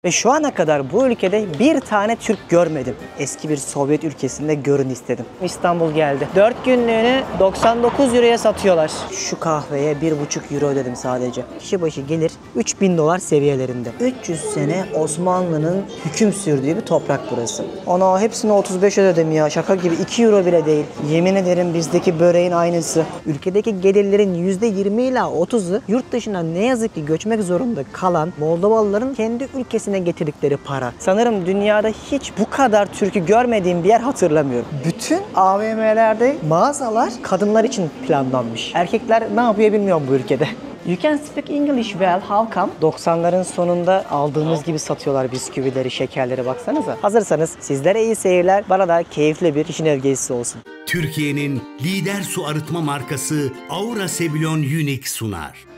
Ve şu ana kadar bu ülkede bir tane Türk görmedim. Eski bir Sovyet ülkesinde görün istedim. İstanbul geldi. 4 günlüğünü 99 euroya satıyorlar. Şu kahveye 1,5 euro ödedim sadece. Kişi başı gelir 3000 dolar seviyelerinde. 300 sene Osmanlı'nın hüküm sürdüğü bir toprak burası. Ona hepsini 35 ödedim ya. Şaka gibi 2 euro bile değil. Yemin ederim bizdeki böreğin aynısı. Ülkedeki gelirlerin %20 ila 30'u yurt dışına ne yazık ki göçmek zorunda kalan Moldovalıların kendi ülkesine getirdikleri para. Sanırım dünyada hiç bu kadar Türk'ü görmediğim bir yer hatırlamıyorum. Bütün AVM'lerde mağazalar kadınlar için planlanmış. Erkekler ne yapıyor bilmiyorum bu ülkede. You can speak English well, how come? 90'ların sonunda aldığımız gibi satıyorlar bisküvileri, şekerleri, baksanıza. Hazırsanız sizlere iyi seyirler, bana da keyifli bir Kişinev gezisi olsun. Türkiye'nin lider su arıtma markası Aura Sebilon Unique sunar.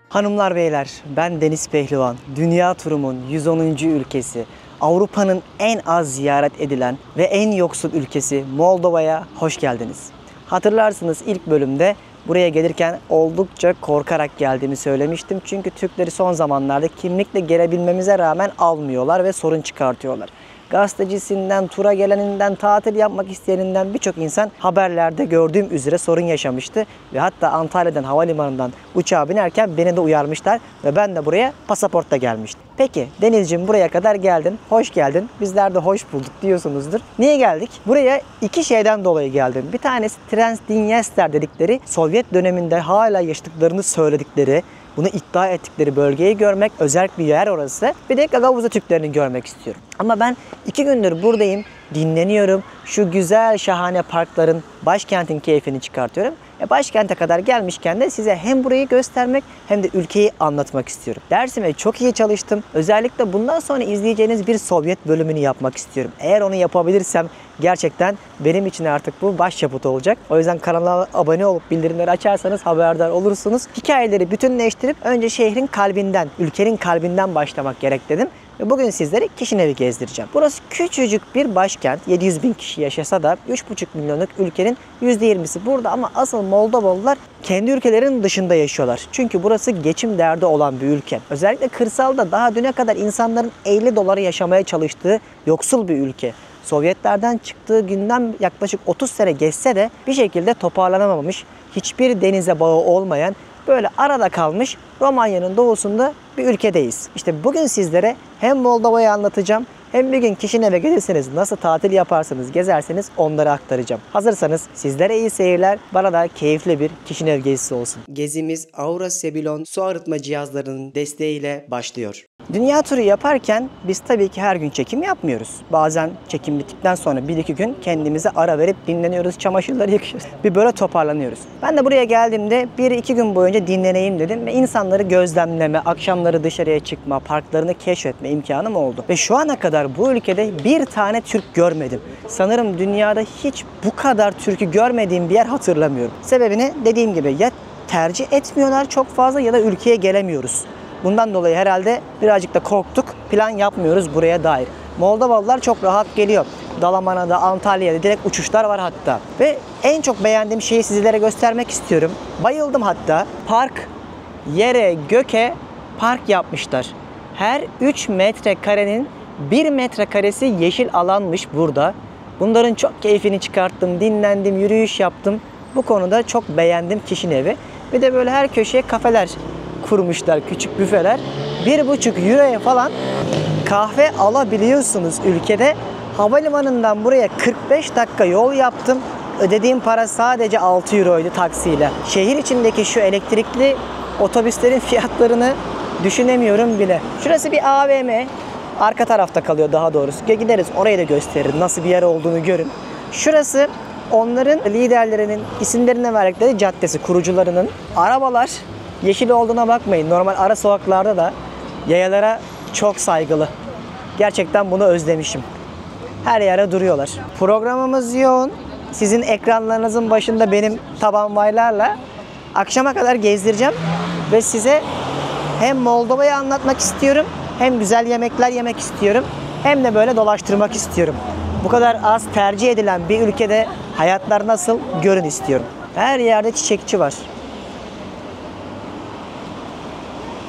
Hanımlar beyler, ben Deniz Pehlivan. Dünya turumun 110. ülkesi, Avrupa'nın en az ziyaret edilen ve en yoksul ülkesi Moldova'ya hoş geldiniz. Hatırlarsınız ilk bölümde buraya gelirken oldukça korkarak geldiğimi söylemiştim. Çünkü Türkleri son zamanlarda kimlikle gelebilmemize rağmen almıyorlar ve sorun çıkartıyorlar. Gazetecisinden, tura geleninden, tatil yapmak isteyeninden birçok insan haberlerde gördüğüm üzere sorun yaşamıştı. Ve hatta Antalya'dan, havalimanından uçağa binerken beni de uyarmışlar ve ben de buraya pasaportla gelmiştim. Peki Denizciğim, buraya kadar geldin, hoş geldin, bizler de hoş bulduk diyorsunuzdur. Niye geldik? Buraya iki şeyden dolayı geldim. Bir tanesi Transdniester dedikleri, Sovyet döneminde hala yaşadıklarını söyledikleri, bunu iddia ettikleri bölgeyi görmek, özel bir yer orası. Bir de Gagavuz'a Türklerini görmek istiyorum. Ama ben 2 gündür buradayım, dinleniyorum. Şu güzel, şahane parkların, başkentin keyfini çıkartıyorum. Başkente kadar gelmişken de size hem burayı göstermek hem de ülkeyi anlatmak istiyorum. Dersime çok iyi çalıştım. Özellikle bundan sonra izleyeceğiniz bir Sovyet bölümünü yapmak istiyorum. Eğer onu yapabilirsem gerçekten benim için artık bu başyapıt olacak. O yüzden kanala abone olup bildirimleri açarsanız haberdar olursunuz. Hikayeleri bütünleştirip önce şehrin kalbinden, ülkenin kalbinden başlamak gerek dedim. Ve bugün sizlere Kişinev'i gezdireceğim. Burası küçücük bir başkent. 700 bin kişi yaşasa da 3,5 milyonluk ülkenin %20'si burada, ama asıl Moldovalılar kendi ülkelerinin dışında yaşıyorlar. Çünkü burası geçim derdi olan bir ülke. Özellikle kırsalda daha düne kadar insanların 50 dolara yaşamaya çalıştığı yoksul bir ülke. Sovyetlerden çıktığı günden yaklaşık 30 sene geçse de bir şekilde toparlanamamış, hiçbir denize bağı olmayan, böyle arada kalmış Romanya'nın doğusunda bir ülkedeyiz. İşte bugün sizlere hem Moldova'yı anlatacağım, hem bir gün Kişinev'e gelirseniz nasıl tatil yaparsanız, gezerseniz onları aktaracağım. Hazırsanız sizlere iyi seyirler, bana da keyifli bir Kişinev gezisi olsun. Gezimiz Aura Sebilon su arıtma cihazlarının desteğiyle başlıyor. Dünya turu yaparken biz tabii ki her gün çekim yapmıyoruz. Bazen çekim bittikten sonra 1-2 gün kendimize ara verip dinleniyoruz, çamaşırları yıkıyoruz. Bir böyle toparlanıyoruz. Ben de buraya geldiğimde 1-2 gün boyunca dinleneyim dedim ve insanları gözlemleme, akşamları dışarıya çıkma, parklarını keşfetme imkanım oldu. Ve şu ana kadar bu ülkede bir tane Türk görmedim. Sanırım dünyada hiç bu kadar Türk'ü görmediğim bir yer hatırlamıyorum. Sebebini dediğim gibi ya tercih etmiyorlar çok fazla ya da ülkeye gelemiyoruz. Bundan dolayı herhalde birazcık da korktuk, plan yapmıyoruz buraya dair. Moldovalılar çok rahat geliyor. Dalaman'da, Antalya'da direkt uçuşlar var hatta. Ve en çok beğendiğim şeyi sizlere göstermek istiyorum. Bayıldım hatta. Park, yere, göke park yapmışlar. Her 3 metrekarenin 1 metrekaresi yeşil alanmış burada. Bunların çok keyfini çıkarttım, dinlendim, yürüyüş yaptım. Bu konuda çok beğendim Kişinev'i. Bir de böyle her köşeye kafeler kurmuşlar, küçük büfeler. 1,5 euroya falan kahve alabiliyorsunuz ülkede. Havalimanından buraya 45 dakika yol yaptım. Ödediğim para sadece 6 euroydu taksiyle. Şehir içindeki şu elektrikli otobüslerin fiyatlarını düşünemiyorum bile. Şurası bir AVM. Arka tarafta kalıyor daha doğrusu. Gideriz orayı da gösteririm. Nasıl bir yer olduğunu görün. Şurası onların liderlerinin isimlerine verdikleri caddesi, kurucularının. Arabalar yeşil olduğuna bakmayın. Normal ara sokaklarda da yayalara çok saygılı. Gerçekten bunu özlemişim. Her yere duruyorlar. Programımız yoğun. Sizin ekranlarınızın başında benim taban vaylarla akşama kadar gezdireceğim. Ve size hem Moldova'yı anlatmak istiyorum Hem güzel yemekler yemek istiyorum hem de böyle dolaştırmak istiyorum. Bu kadar az tercih edilen bir ülkede hayatlar nasıl görün istiyorum. Her yerde çiçekçi var.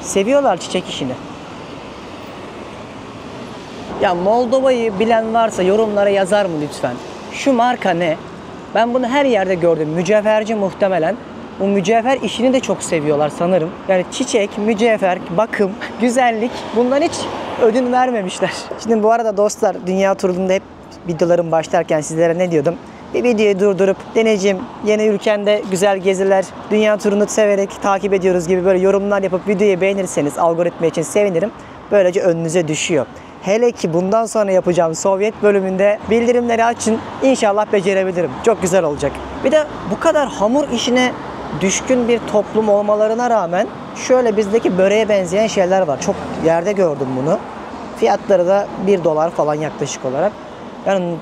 Seviyorlar çiçek işini. Ya Moldova'yı bilen varsa yorumlara yazar mı lütfen? Şu marka ne? Ben bunu her yerde gördüm. Mücevherci muhtemelen. Bu mücevher işini de çok seviyorlar sanırım. Yani çiçek, mücevher, bakım, güzellik bundan hiç ödün vermemişler. Şimdi bu arada dostlar, dünya turunda hep videolarım başlarken sizlere ne diyordum? Bir videoyu durdurup Deneciğim yeni ülkende güzel geziler, dünya turunu severek takip ediyoruz gibi böyle yorumlar yapıp videoyu beğenirseniz algoritma için sevinirim. Böylece önünüze düşüyor. Hele ki bundan sonra yapacağım Sovyet bölümünde bildirimleri açın. İnşallah becerebilirim. Çok güzel olacak. Bir de bu kadar hamur işine düşkün bir toplum olmalarına rağmen şöyle bizdeki böreğe benzeyen şeyler var. Çok yerde gördüm bunu. Fiyatları da $1 falan yaklaşık olarak. Yani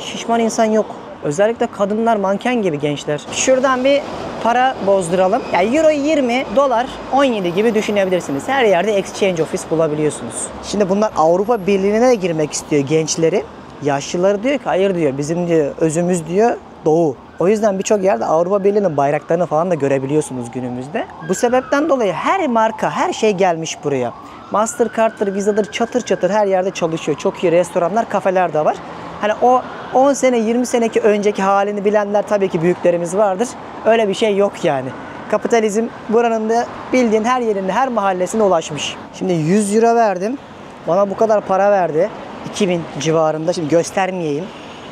şişman insan yok. Özellikle kadınlar manken gibi gençler. Şuradan bir para bozduralım. Yani euro 20, dolar 17 gibi düşünebilirsiniz. Her yerde exchange office bulabiliyorsunuz. Şimdi bunlar Avrupa Birliği'ne de girmek istiyor gençleri. Yaşlıları diyor ki hayır diyor, bizim diyor özümüz diyor Doğu. O yüzden birçok yerde Avrupa Birliği'nin bayraklarını falan da görebiliyorsunuz günümüzde. Bu sebepten dolayı her marka, her şey gelmiş buraya. Mastercard'dır, Visa'dır çatır çatır her yerde çalışıyor. Çok iyi restoranlar, kafeler de var. Hani o 10 sene, 20 seneki önceki halini bilenler tabii ki büyüklerimiz vardır. Öyle bir şey yok yani. Kapitalizm buranın da bildiğin her yerinde, her mahallesine ulaşmış. Şimdi 100 euro verdim. Bana bu kadar para verdi. 2000 civarında. Şimdi göstermeyeyim.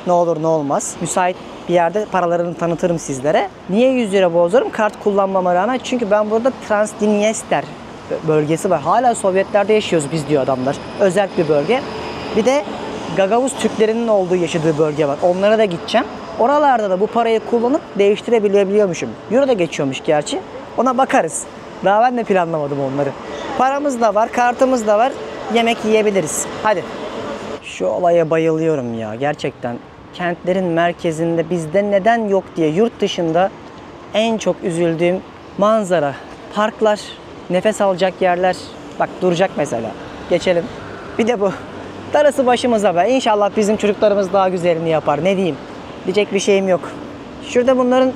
Ne olur ne olmaz. Müsait bir yerde paralarını tanıtırım sizlere. Niye 100 lira bozdurum? Kart kullanmama rağmen. Çünkü ben burada Transdniester bölgesi var. Hala Sovyetlerde yaşıyoruz biz diyor adamlar. Özel bir bölge. Bir de Gagavuz Türklerinin olduğu, yaşadığı bölge var. Onlara da gideceğim. Oralarda da bu parayı kullanıp değiştirebiliyormuşum. Euro da geçiyormuş gerçi. Ona bakarız. Daha ben de planlamadım onları. Paramız da var, kartımız da var. Yemek yiyebiliriz. Hadi. Şu olaya bayılıyorum ya gerçekten. Kentlerin merkezinde bizde neden yok diye yurt dışında en çok üzüldüğüm manzara. Parklar, nefes alacak yerler. Bak duracak mesela. Geçelim. Bir de bu. Darısı başımıza be. İnşallah bizim çocuklarımız daha güzelini yapar. Ne diyeyim? Diyecek bir şeyim yok. Şurada bunların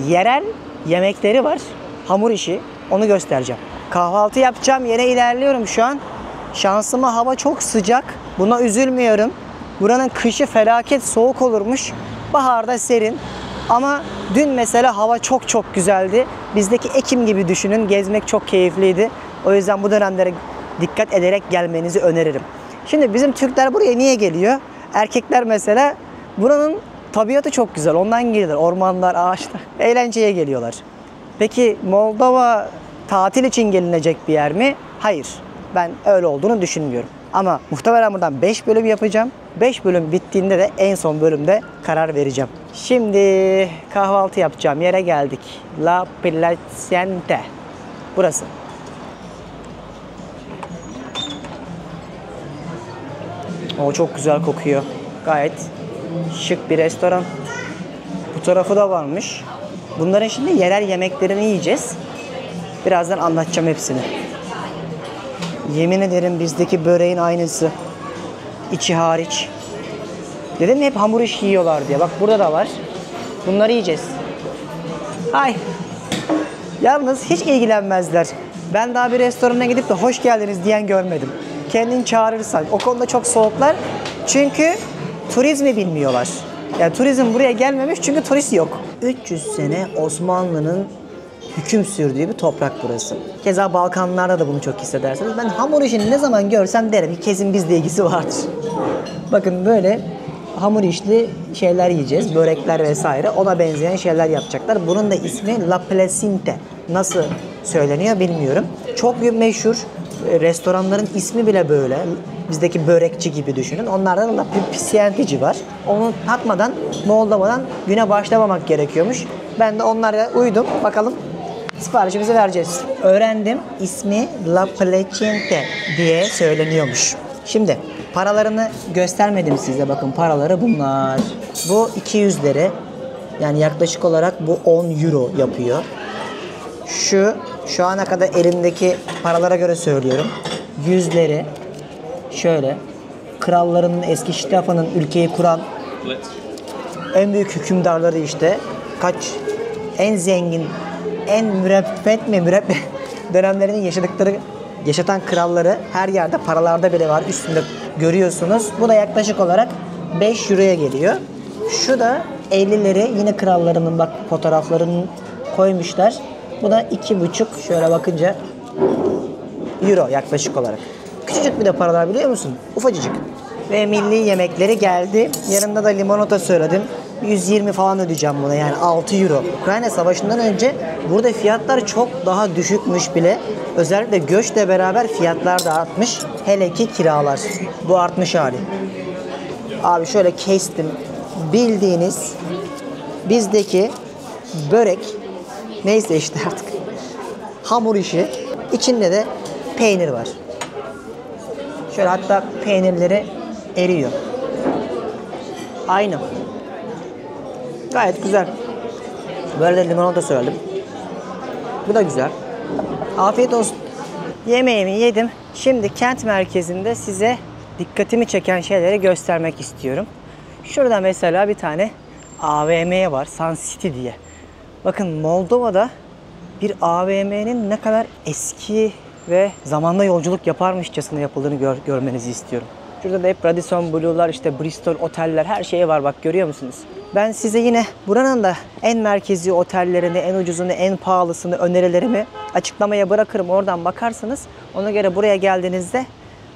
yerel yemekleri var. Hamur işi. Onu göstereceğim. Kahvaltı yapacağım. Yere ilerliyorum şu an. Şansıma hava çok sıcak. Buna üzülmüyorum. Buranın kışı felaket soğuk olurmuş. Baharda serin. Ama dün mesela hava çok çok güzeldi. Bizdeki Ekim gibi düşünün. Gezmek çok keyifliydi. O yüzden bu dönemlere dikkat ederek gelmenizi öneririm. Şimdi bizim Türkler buraya niye geliyor? Erkekler mesela buranın tabiatı çok güzel. Ondan geliyorlar. Ormanlar, ağaçlar. Eğlenceye geliyorlar. Peki Moldova tatil için gelinecek bir yer mi? Hayır. Ben öyle olduğunu düşünmüyorum. Ama muhtemelen buradan 5 bölüm yapacağım. 5 bölüm bittiğinde de en son bölümde karar vereceğim. Şimdi kahvaltı yapacağım yere geldik. La Placiente. Burası. O çok güzel kokuyor. Gayet şık bir restoran. Bu tarafı da varmış. Bunların şimdi yerel yemeklerini yiyeceğiz. Birazdan anlatacağım hepsini. Yemin ederim bizdeki böreğin aynısı. İçi hariç. Dedim mi hep hamur işi yiyorlar diye. Bak burada da var. Bunları yiyeceğiz. Ay. Yalnız hiç ilgilenmezler. Ben daha bir restorana gidip de hoş geldiniz diyen görmedim. Kendini çağırırsan. O konuda çok soğuklar. Çünkü turizmi bilmiyorlar. Yani turizm buraya gelmemiş çünkü turist yok. 300 sene Osmanlı'nın hüküm sürdüğü bir toprak burası. Keza Balkanlarda da bunu çok hissedersiniz. Ben hamur işini ne zaman görsem derim ki kesin bizle ilgisi vardır. Bakın böyle hamur işli şeyler yiyeceğiz. Börekler vesaire. Ona benzeyen şeyler yapacaklar. Bunun da ismi La Placiente. Nasıl söyleniyor bilmiyorum. Çok meşhur. Restoranların ismi bile böyle. Bizdeki börekçi gibi düşünün. Onlarda da La Placienteci var. Onu tatmadan, Moldova'dan güne başlamamak gerekiyormuş. Ben de onlara uydum. Bakalım siparişimizi vereceğiz. Öğrendim. İsmi La Placiente diye söyleniyormuş. Şimdi paralarını göstermedim size. Bakın paraları bunlar. Bu 200 lira. Yani yaklaşık olarak bu 10 euro yapıyor. Şu ana kadar elimdeki paralara göre söylüyorum. yüzleri şöyle. Krallarının, eski Şitafa'nın ülkeyi kuran en büyük hükümdarları işte. En zengin, en mürebbet dönemlerini yaşatan kralları her yerde paralarda bile var, üstünde görüyorsunuz. Bu da yaklaşık olarak 5 euroya geliyor. Şu da 50'leri, yine krallarının bak fotoğraflarını koymuşlar. Bu da 2,5 şöyle bakınca euro yaklaşık olarak. Küçücük bir de paralar, biliyor musun? Ufacıcık. Ve milli yemekleri geldi. Yanında da limonata söyledim. 120 falan ödeyeceğim buna, yani 6 euro. Ukrayna Savaşı'ndan önce burada fiyatlar çok daha düşükmüş bile. Özellikle göçle beraber fiyatlar da artmış. Hele ki kiralar. Bu artmış hali. Abi şöyle kestim. Bildiğiniz bizdeki börek, neyse işte artık hamur işi. İçinde de peynir var. Şöyle hatta peynirleri eriyor. Aynı. Gayet güzel. Böyle de limonata söyledim. Bu da güzel. Afiyet olsun. Yemeğimi yedim. Şimdi kent merkezinde size dikkatimi çeken şeyleri göstermek istiyorum. Şurada mesela bir tane AVM var. Sun City diye. Bakın, Moldova'da bir AVM'nin ne kadar eski ve zamanda yolculuk yaparmışçasına yapıldığını görmenizi istiyorum. Şurada da hep Radisson Blu'lar, işte Bristol oteller, her şey var, bak görüyor musunuz? Ben size yine buranın da en merkezi otellerini, en ucuzunu, en pahalısını, önerilerimi açıklamaya bırakırım. Oradan bakarsınız. Ona göre buraya geldiğinizde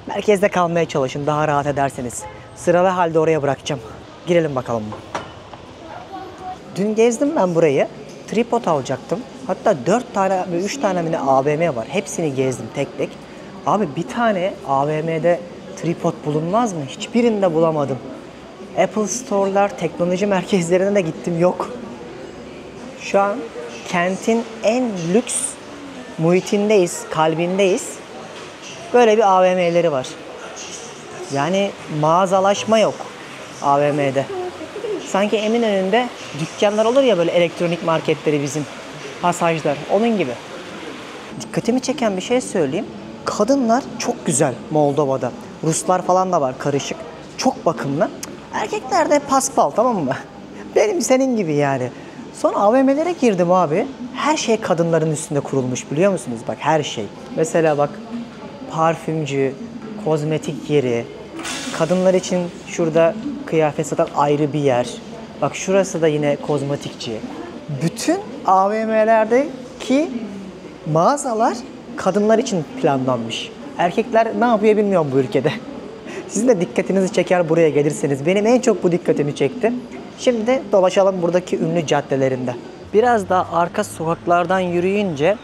merkezde kalmaya çalışın, daha rahat ederseniz. Sıralı halde oraya bırakacağım. Girelim bakalım. Dün gezdim ben burayı. Tripod alacaktım. Hatta 4 tane ve 3 tane mi ne AVM var. Hepsini gezdim tek tek. Abi bir tane AVM'de tripod bulunmaz mı? Hiçbirinde bulamadım. Apple Store'lar, teknoloji merkezlerine de gittim, yok. Şu an kentin en lüks muhitindeyiz, kalbindeyiz. Böyle bir AVM'leri var. Yani mağazalaşma yok AVM'de. Sanki Eminönü'nde dükkanlar olur ya, böyle elektronik marketleri bizim. Pasajlar, onun gibi. Dikkatimi çeken bir şey söyleyeyim. Kadınlar çok güzel Moldova'da. Ruslar falan da var, karışık. Çok bakımlı. Erkekler de paspal, tamam mı? Benim senin gibi yani. Sonra AVM'lere girdim abi. Her şey kadınların üstünde kurulmuş, biliyor musunuz? Bak her şey. Mesela bak, parfümcü, kozmetik yeri. Kadınlar için şurada kıyafet satan ayrı bir yer. Bak şurası da yine kozmetikçi. Bütün AVM'lerdeki mağazalar kadınlar için planlanmış. Erkekler ne yapıyor bilmiyorum bu ülkede. Sizin de dikkatinizi çeker buraya gelirseniz. Benim en çok bu dikkatimi çekti. Şimdi dolaşalım buradaki ünlü caddelerinde. Biraz daha arka sokaklardan yürüyünce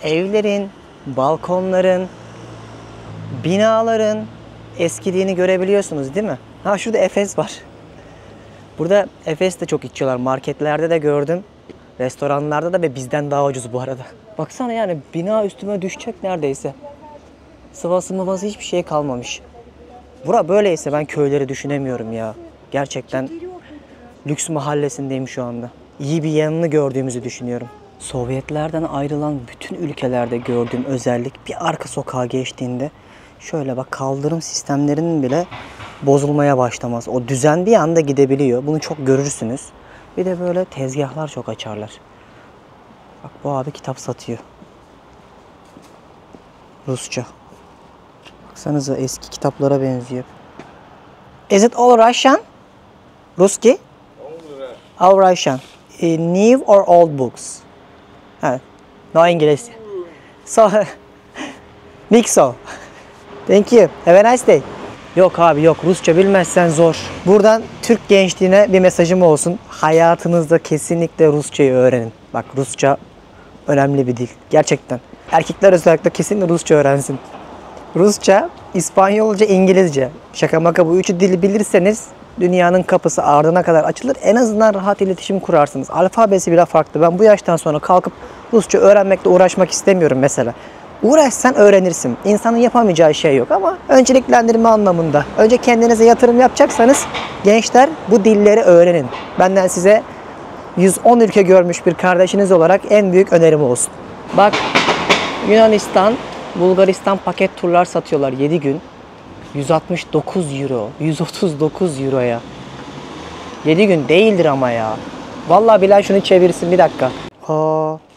evlerin, balkonların, binaların eskidiğini görebiliyorsunuz, değil mi? Ha, şurada Efes var. Burada Efes de çok içiyorlar. Marketlerde de gördüm. Restoranlarda da, ve bizden daha ucuz bu arada. Baksana yani, bina üstüme düşecek neredeyse. Sıvası mıvası hiçbir şey kalmamış. Bura böyleyse ben köyleri düşünemiyorum ya. Gerçekten lüks mahallesindeyim şu anda. İyi bir yanını gördüğümüzü düşünüyorum. Sovyetlerden ayrılan bütün ülkelerde gördüğüm özellik, bir arka sokağa geçtiğinde şöyle bak, kaldırım sistemlerinin bile bozulmaya başlamaz. O düzen bir anda gidebiliyor. Bunu çok görürsünüz. Bir de böyle tezgahlar çok açarlar. Bak, bu abi kitap satıyor. Rusça. Baksanıza, eski kitaplara benziyor. Is it all Russian? Ruski? All Russian. New or old books? Ha, no İngiliz. So, mixo. Thank you. Have a nice day. Yok abi yok, Rusça bilmezsen zor. Buradan Türk gençliğine bir mesajım olsun. Hayatınızda kesinlikle Rusçayı öğrenin. Bak, Rusça önemli bir dil. Gerçekten. Erkekler özellikle kesinlikle Rusça öğrensin. Rusça, İspanyolca, İngilizce. Şaka maka, bu üçü dili bilirseniz dünyanın kapısı ardına kadar açılır. En azından rahat iletişim kurarsınız. Alfabesi bile farklı. Ben bu yaştan sonra kalkıp Rusça öğrenmekle uğraşmak istemiyorum mesela. Uğraşsan öğrenirsin. İnsanın yapamayacağı şey yok ama önceliklendirme anlamında. Önce kendinize yatırım yapacaksanız gençler, bu dilleri öğrenin. Benden size 110 ülke görmüş bir kardeşiniz olarak en büyük önerim olsun. Bak, Yunanistan, Bulgaristan paket turlar satıyorlar 7 gün. 169 euro. 139 euroya. 7 gün değildir ama ya. Vallahi Bilal şunu çevirsin bir dakika.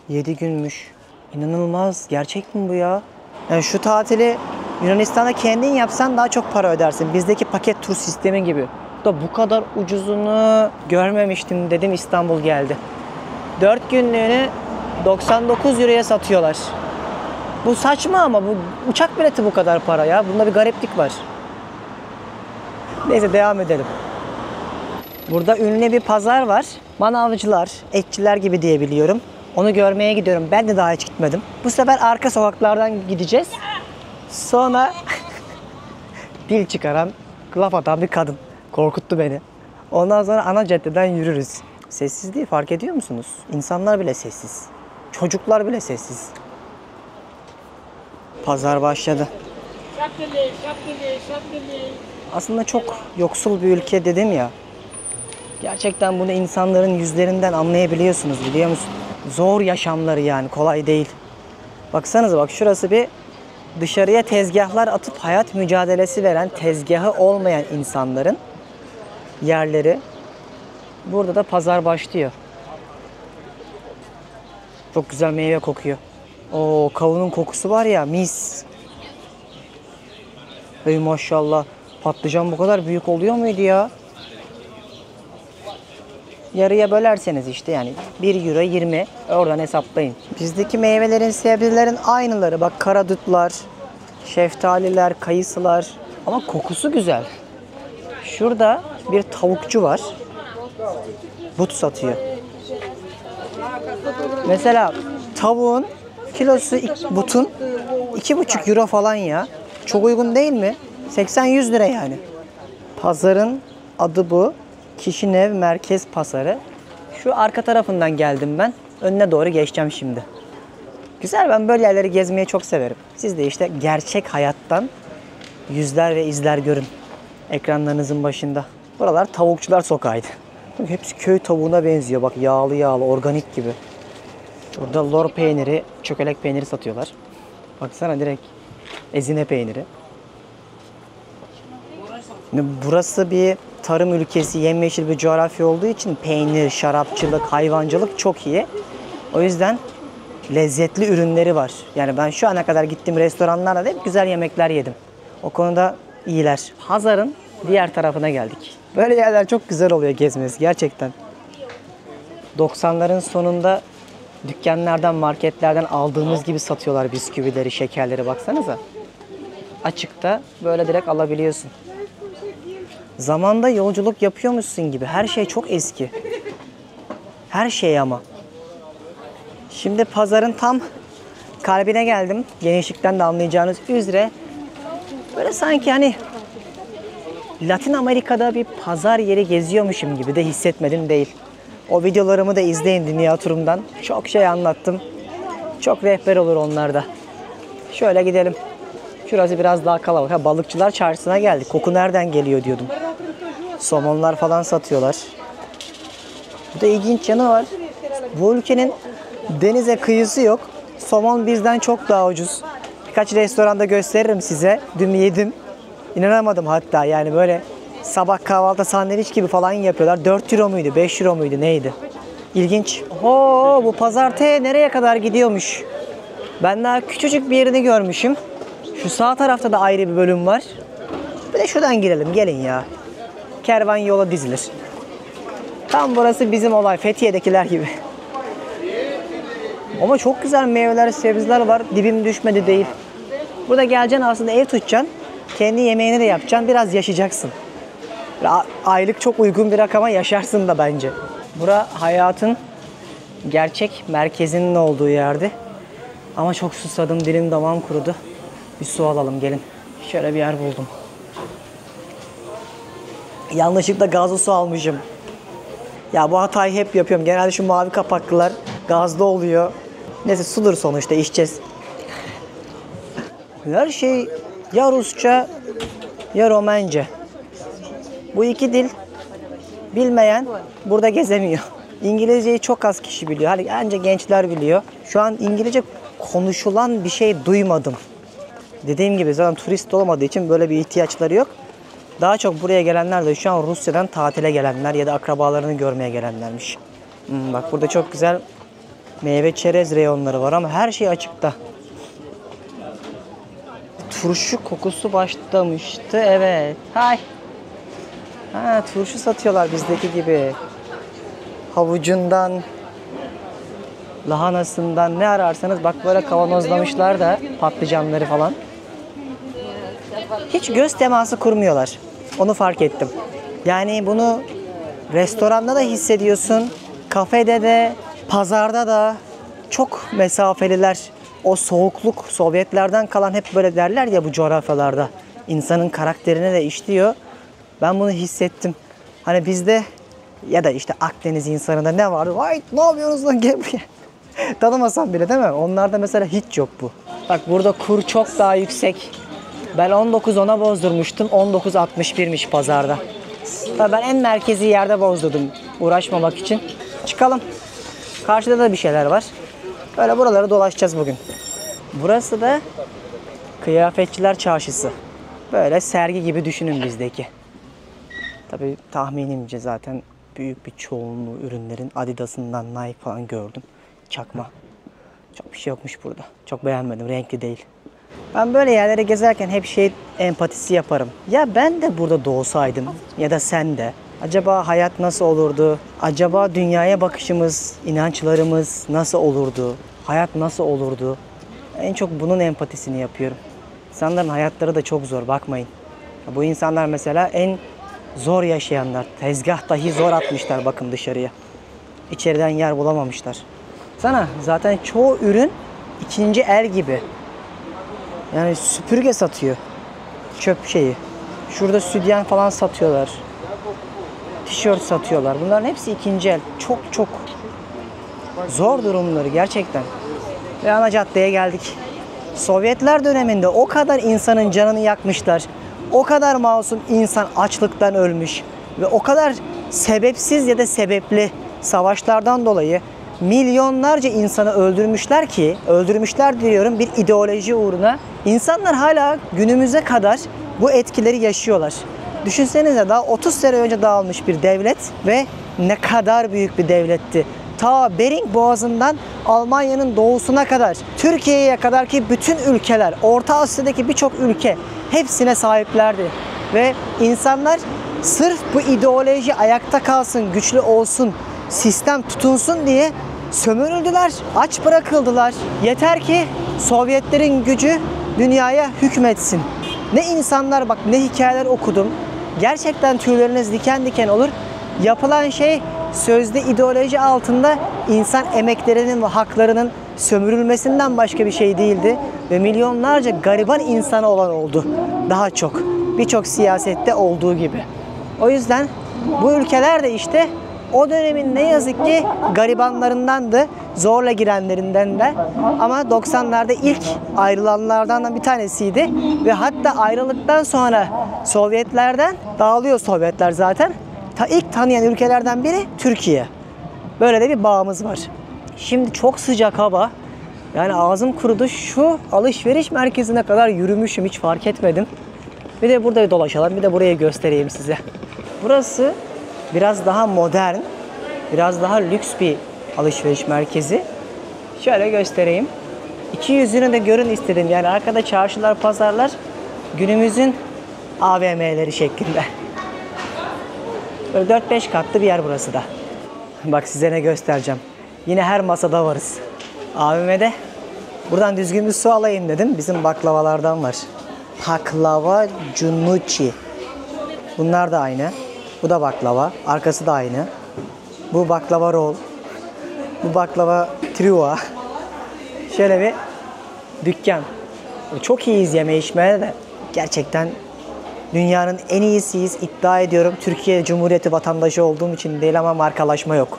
7 günmüş. İnanılmaz. Gerçek mi bu ya? Yani şu tatili Yunanistan'da kendin yapsan daha çok para ödersin. Bizdeki paket tur sistemi gibi. Bu kadar ucuzunu görmemiştim dedim, İstanbul geldi. 4 günlüğünü 99 euroya satıyorlar. Bu saçma ama bu uçak bileti bu kadar para ya. Bunda bir gariplik var. Neyse devam edelim. Burada ünlü bir pazar var. Manavcılar, etçiler gibi diye biliyorum. Onu görmeye gidiyorum. Ben de daha hiç gitmedim. Bu sefer arka sokaklardan gideceğiz. Sonra dil çıkaran, laf atan bir kadın. Korkuttu beni. Ondan sonra ana caddeden yürürüz. Sessizliği fark ediyor musunuz? İnsanlar bile sessiz. Çocuklar bile sessiz. Pazar başladı. Aslında çok yoksul bir ülke dedim ya. Gerçekten bunu insanların yüzlerinden anlayabiliyorsunuz, biliyor musun? Zor yaşamları yani, kolay değil. Baksanıza, bak şurası bir dışarıya tezgahlar atıp hayat mücadelesi veren, tezgahı olmayan insanların yerleri. Burada da pazar başlıyor. Çok güzel meyve kokuyor. Oo, kavunun kokusu var ya, mis. Ey maşallah. Patlıcan bu kadar büyük oluyor muydu ya? Yarıya bölerseniz işte yani 1 euro 20, oradan hesaplayın. Bizdeki meyvelerin, sebzelerin aynıları. Bak karadutlar, şeftaliler, kayısılar. Ama kokusu güzel. Şurada bir tavukçu var. But satıyor. Mesela tavuğun kilosu, butun 2,5 euro falan ya. Çok uygun değil mi? 80-100 lira yani. Pazarın adı bu. Kişinev Merkez Pazarı. Şu arka tarafından geldim ben. Önüne doğru geçeceğim şimdi. Güzel, ben böyle yerleri gezmeyi çok severim. Siz de işte gerçek hayattan yüzler ve izler görün ekranlarınızın başında. Buralar tavukçular sokağıydı. Hepsi köy tavuğuna benziyor. Bak yağlı yağlı, organik gibi. Burada lor peyniri, çökelek peyniri satıyorlar. Baksana, direkt ezine peyniri. Burası bir tarım ülkesi, yemyeşil bir coğrafya olduğu için peynir, şarapçılık, hayvancılık çok iyi. O yüzden lezzetli ürünleri var. Yani ben şu ana kadar gittiğim restoranlarda da hep güzel yemekler yedim. O konuda iyiler. Pazarın diğer tarafına geldik. Böyle yerler çok güzel oluyor gezmesi gerçekten. 90'ların sonunda dükkanlardan, marketlerden aldığımız gibi satıyorlar bisküvileri, şekerleri, baksanıza. Açıkta böyle direkt alabiliyorsun. Zamanda yolculuk yapıyormuşsun gibi. Her şey çok eski. Her şey ama. Şimdi pazarın tam kalbine geldim. Genişlikten de anlayacağınız üzere. Böyle sanki hani Latin Amerika'da bir pazar yeri geziyormuşum gibi de hissetmedim değil. O videolarımı da izleyin dünya turumdan. Çok şey anlattım. Çok rehber olur onlarda. Şöyle gidelim. Şurası biraz daha kalabalık. Balıkçılar çarşısına geldik. Koku nereden geliyor diyordum. Somonlar falan satıyorlar. Bu da ilginç yanı var. Bu ülkenin denize kıyısı yok. Somon bizden çok daha ucuz. Birkaç restoranda gösteririm size. Dün yedim. İnanamadım hatta, yani böyle sabah kahvaltı sandviç gibi falan yapıyorlar. 4 euro muydu, 5 euro muydu, neydi? İlginç. Bu pazar nereye kadar gidiyormuş? Ben daha küçücük bir yerini görmüşüm. Şu sağ tarafta da ayrı bir bölüm var. Bir de şuradan girelim, gelin ya. Kervan yola dizilir. Tam burası bizim olay, Fethiye'dekiler gibi. Ama çok güzel meyveler, sebzeler var. Dibim düşmedi değil. Burada geleceksin, aslında ev tutacaksın. Kendi yemeğini de yapacaksın. Biraz yaşayacaksın. Aylık çok uygun bir rakama yaşarsın da bence. Bura hayatın gerçek merkezinin olduğu yerdi. Ama çok susadım, dilim damağım kurudu. Bir su alalım, gelin. Şöyle bir yer buldum. Yanlışlıkla gazlı su almışım. Ya bu hatayı hep yapıyorum. Genelde şu mavi kapaklılar gazlı oluyor. Neyse, sudur sonuçta, içeceğiz. Her şey ya Rusça ya Romence. Bu iki dil bilmeyen burada gezemiyor. İngilizceyi çok az kişi biliyor. Hani ancak gençler biliyor. Şu an İngilizce konuşulan bir şey duymadım. Dediğim gibi zaten turist olmadığı için böyle bir ihtiyaçları yok. Daha çok buraya gelenler de şu an Rusya'dan tatile gelenler ya da akrabalarını görmeye gelenlermiş. Bak burada çok güzel meyve çerez reyonları var ama her şey açıkta. Turşu kokusu başlamıştı. Evet. Hay. Ha, turşu satıyorlar bizdeki gibi. Havucundan, lahanasından ne ararsanız bak böyle kavanozlamışlar da patlıcanları falan. Hiç göz teması kurmuyorlar. Onu fark ettim. Yani bunu restoranda da hissediyorsun. Kafede de, pazarda da çok mesafeliler. O soğukluk Sovyetlerden kalan hep böyle derler ya bu coğrafyalarda. İnsanın karakterine de işliyor. Ben bunu hissettim. Hani bizde ya da işte Akdeniz insanında ne vardı? Vay ne yapıyorsunuz lan gel buraya. Tanımasam bile değil mi? Onlarda mesela hiç yok bu. Bak burada kur çok daha yüksek. Ben 19.10'a bozdurmuştum. 19.61'miş pazarda. Tabii ben en merkezi yerde bozdurdum uğraşmamak için. Çıkalım. Karşıda da bir şeyler var. Böyle buraları dolaşacağız bugün. Burası da Kıyafetçiler Çarşısı. Böyle sergi gibi düşünün bizdeki. Tabii tahminimce zaten büyük bir çoğunluğu ürünlerin Adidas'ından Nike falan gördüm. Çakma. Çok bir şey yokmuş burada. Çok beğenmedim. Renkli değil. Ben böyle yerlere gezerken hep empatisi yaparım. Ya ben de burada doğsaydım ya da sen de. Acaba hayat nasıl olurdu? Acaba dünyaya bakışımız, inançlarımız nasıl olurdu? Hayat nasıl olurdu? En çok bunun empatisini yapıyorum. İnsanların hayatları da çok zor, bakmayın. Bu insanlar mesela en zor yaşayanlar. Tezgah dahi zor atmışlar bakın dışarıya. İçeriden yer bulamamışlar. Sana zaten çoğu ürün ikinci el gibi. Yani süpürge satıyor. Çöp şeyi. Şurada sütyen falan satıyorlar. Tişört satıyorlar. Bunların hepsi ikinci el. Çok çok zor durumları gerçekten. Ve ana caddeye geldik. Sovyetler döneminde o kadar insanın canını yakmışlar. O kadar masum insan açlıktan ölmüş. Ve o kadar sebepsiz ya da sebepli savaşlardan dolayı milyonlarca insanı öldürmüşler diyorum bir ideoloji uğruna. İnsanlar hala günümüze kadar bu etkileri yaşıyorlar. Düşünsenize daha 30 sene önce dağılmış bir devlet ve ne kadar büyük bir devletti. Ta Bering Boğazı'ndan Almanya'nın doğusuna kadar, Türkiye'ye kadar ki bütün ülkeler, Orta Asya'daki birçok ülke hepsine sahiplerdi. Ve insanlar sırf bu ideoloji ayakta kalsın, güçlü olsun, sistem tutunsun diye sömürüldüler, aç bırakıldılar. Yeter ki Sovyetlerin gücü dünyaya hükmetsin. Ne insanlar bak ne hikayeler okudum. Gerçekten tüyleriniz diken diken olur. Yapılan şey sözde ideoloji altında insan emeklerinin ve haklarının sömürülmesinden başka bir şey değildi. Ve milyonlarca gariban insana olan oldu. Daha çok. Birçok siyasette olduğu gibi. O yüzden bu ülkeler de işte o dönemin ne yazık ki garibanlarındandı, zorla girenlerinden de. Ama 90'larda ilk ayrılanlardan da bir tanesiydi. Ve hatta ayrılıktan sonra Sovyetlerden, dağılıyor Sovyetler zaten. İlk tanıyan ülkelerden biri Türkiye. Böyle de bir bağımız var. Şimdi çok sıcak hava. Yani ağzım kurudu. Şu alışveriş merkezine kadar yürümüşüm, hiç fark etmedim. Bir de burada dolaşalım, bir de burayı göstereyim size. Burası biraz daha modern, biraz daha lüks bir alışveriş merkezi. Şöyle göstereyim. İki yüzünü de görün istedim. Yani arkada çarşılar, pazarlar günümüzün AVM'leri şeklinde. Böyle 4-5 katlı bir yer burası da. Bak size ne göstereceğim. Yine her masada varız. AVM'de buradan düzgün bir su alayım dedim. Bizim baklavalardan var. Baklava Cunuchi. Bunlar da aynı. Bu da baklava. Arkası da aynı. Bu baklava roll. Bu baklava triva. Şöyle bir dükkan. Çok iyiyiz yeme içmeye de. Gerçekten dünyanın en iyisiyiz iddia ediyorum. Türkiye Cumhuriyeti vatandaşı olduğum için değil ama markalaşma yok.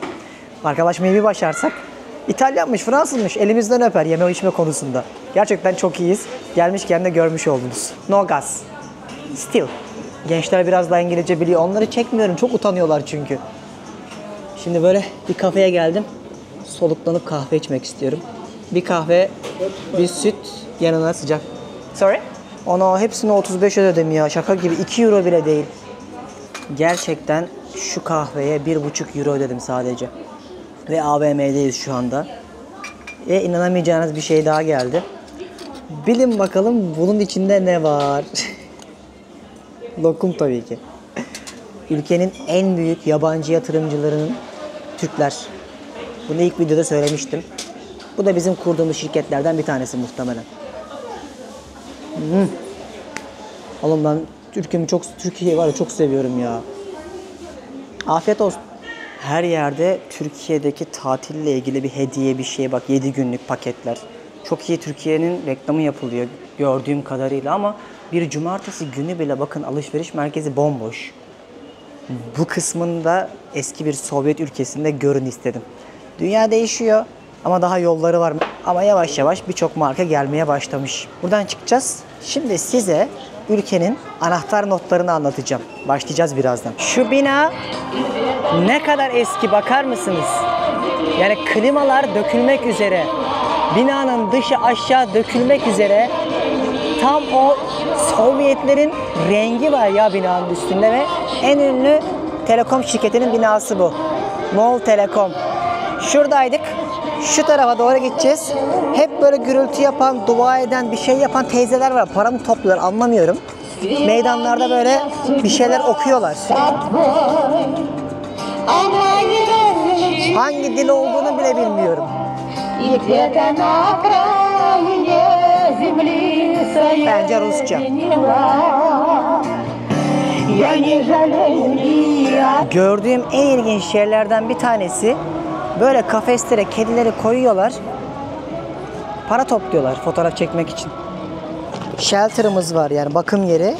Markalaşmayı bir başarsak İtalyanmış, Fransızmış elimizden öper yeme içme konusunda. Gerçekten çok iyiyiz. Gelmişken de görmüş oldunuz. No gas. Still. Gençler biraz daha İngilizce biliyor. Onları çekmiyorum. Çok utanıyorlar çünkü. Şimdi böyle bir kafeye geldim. Soluklanıp kahve içmek istiyorum. Bir kahve, bir süt, yanına sıcak. Sorry? Ana hepsini 35 ödedim ya. Şaka gibi. 2 euro bile değil. Gerçekten şu kahveye 1,5 euro ödedim sadece. Ve AVM'deyiz şu anda. İnanamayacağınız bir şey daha geldi. Bilin bakalım bunun içinde ne var? Lokum tabii ki. Ülkenin en büyük yabancı yatırımcılarının Türkler. Bunu ilk videoda söylemiştim. Bu da bizim kurduğumuz şirketlerden bir tanesi muhtemelen. Oğlum ben Türkiye'yi var ya çok seviyorum ya. Afiyet olsun. Her yerde Türkiye'deki tatille ilgili bir hediye bir şey bak 7 günlük paketler. Çok iyi Türkiye'nin reklamı yapılıyor gördüğüm kadarıyla ama bir cumartesi günü bile bakın alışveriş merkezi bomboş. Bu kısmında eski bir Sovyet ülkesinde görün istedim. Dünya değişiyor ama daha yolları var. Ama yavaş yavaş birçok marka gelmeye başlamış. Buradan çıkacağız. Şimdi size ülkenin anahtar notlarını anlatacağım. Başlayacağız birazdan. Şu bina ne kadar eski bakar mısınız? Yani klimalar dökülmek üzere. Binanın dışı aşağı dökülmek üzere. Tam o Sovyetlerin rengi var ya binanın üstünde ve en ünlü telekom şirketinin binası bu. MOL Telekom. Şuradaydık. Şu tarafa doğru gideceğiz. Hep böyle gürültü yapan, dua eden, bir şey yapan teyzeler var. Paramı topluyorlar anlamıyorum. Meydanlarda böyle bir şeyler okuyorlar. Hangi dil olduğunu bile bilmiyorum. Bence Rusça. Gördüğüm en ilginç şeylerden bir tanesi böyle kafeslere kedileri koyuyorlar. Para topluyorlar fotoğraf çekmek için. Shelter'ımız var yani bakım yeri.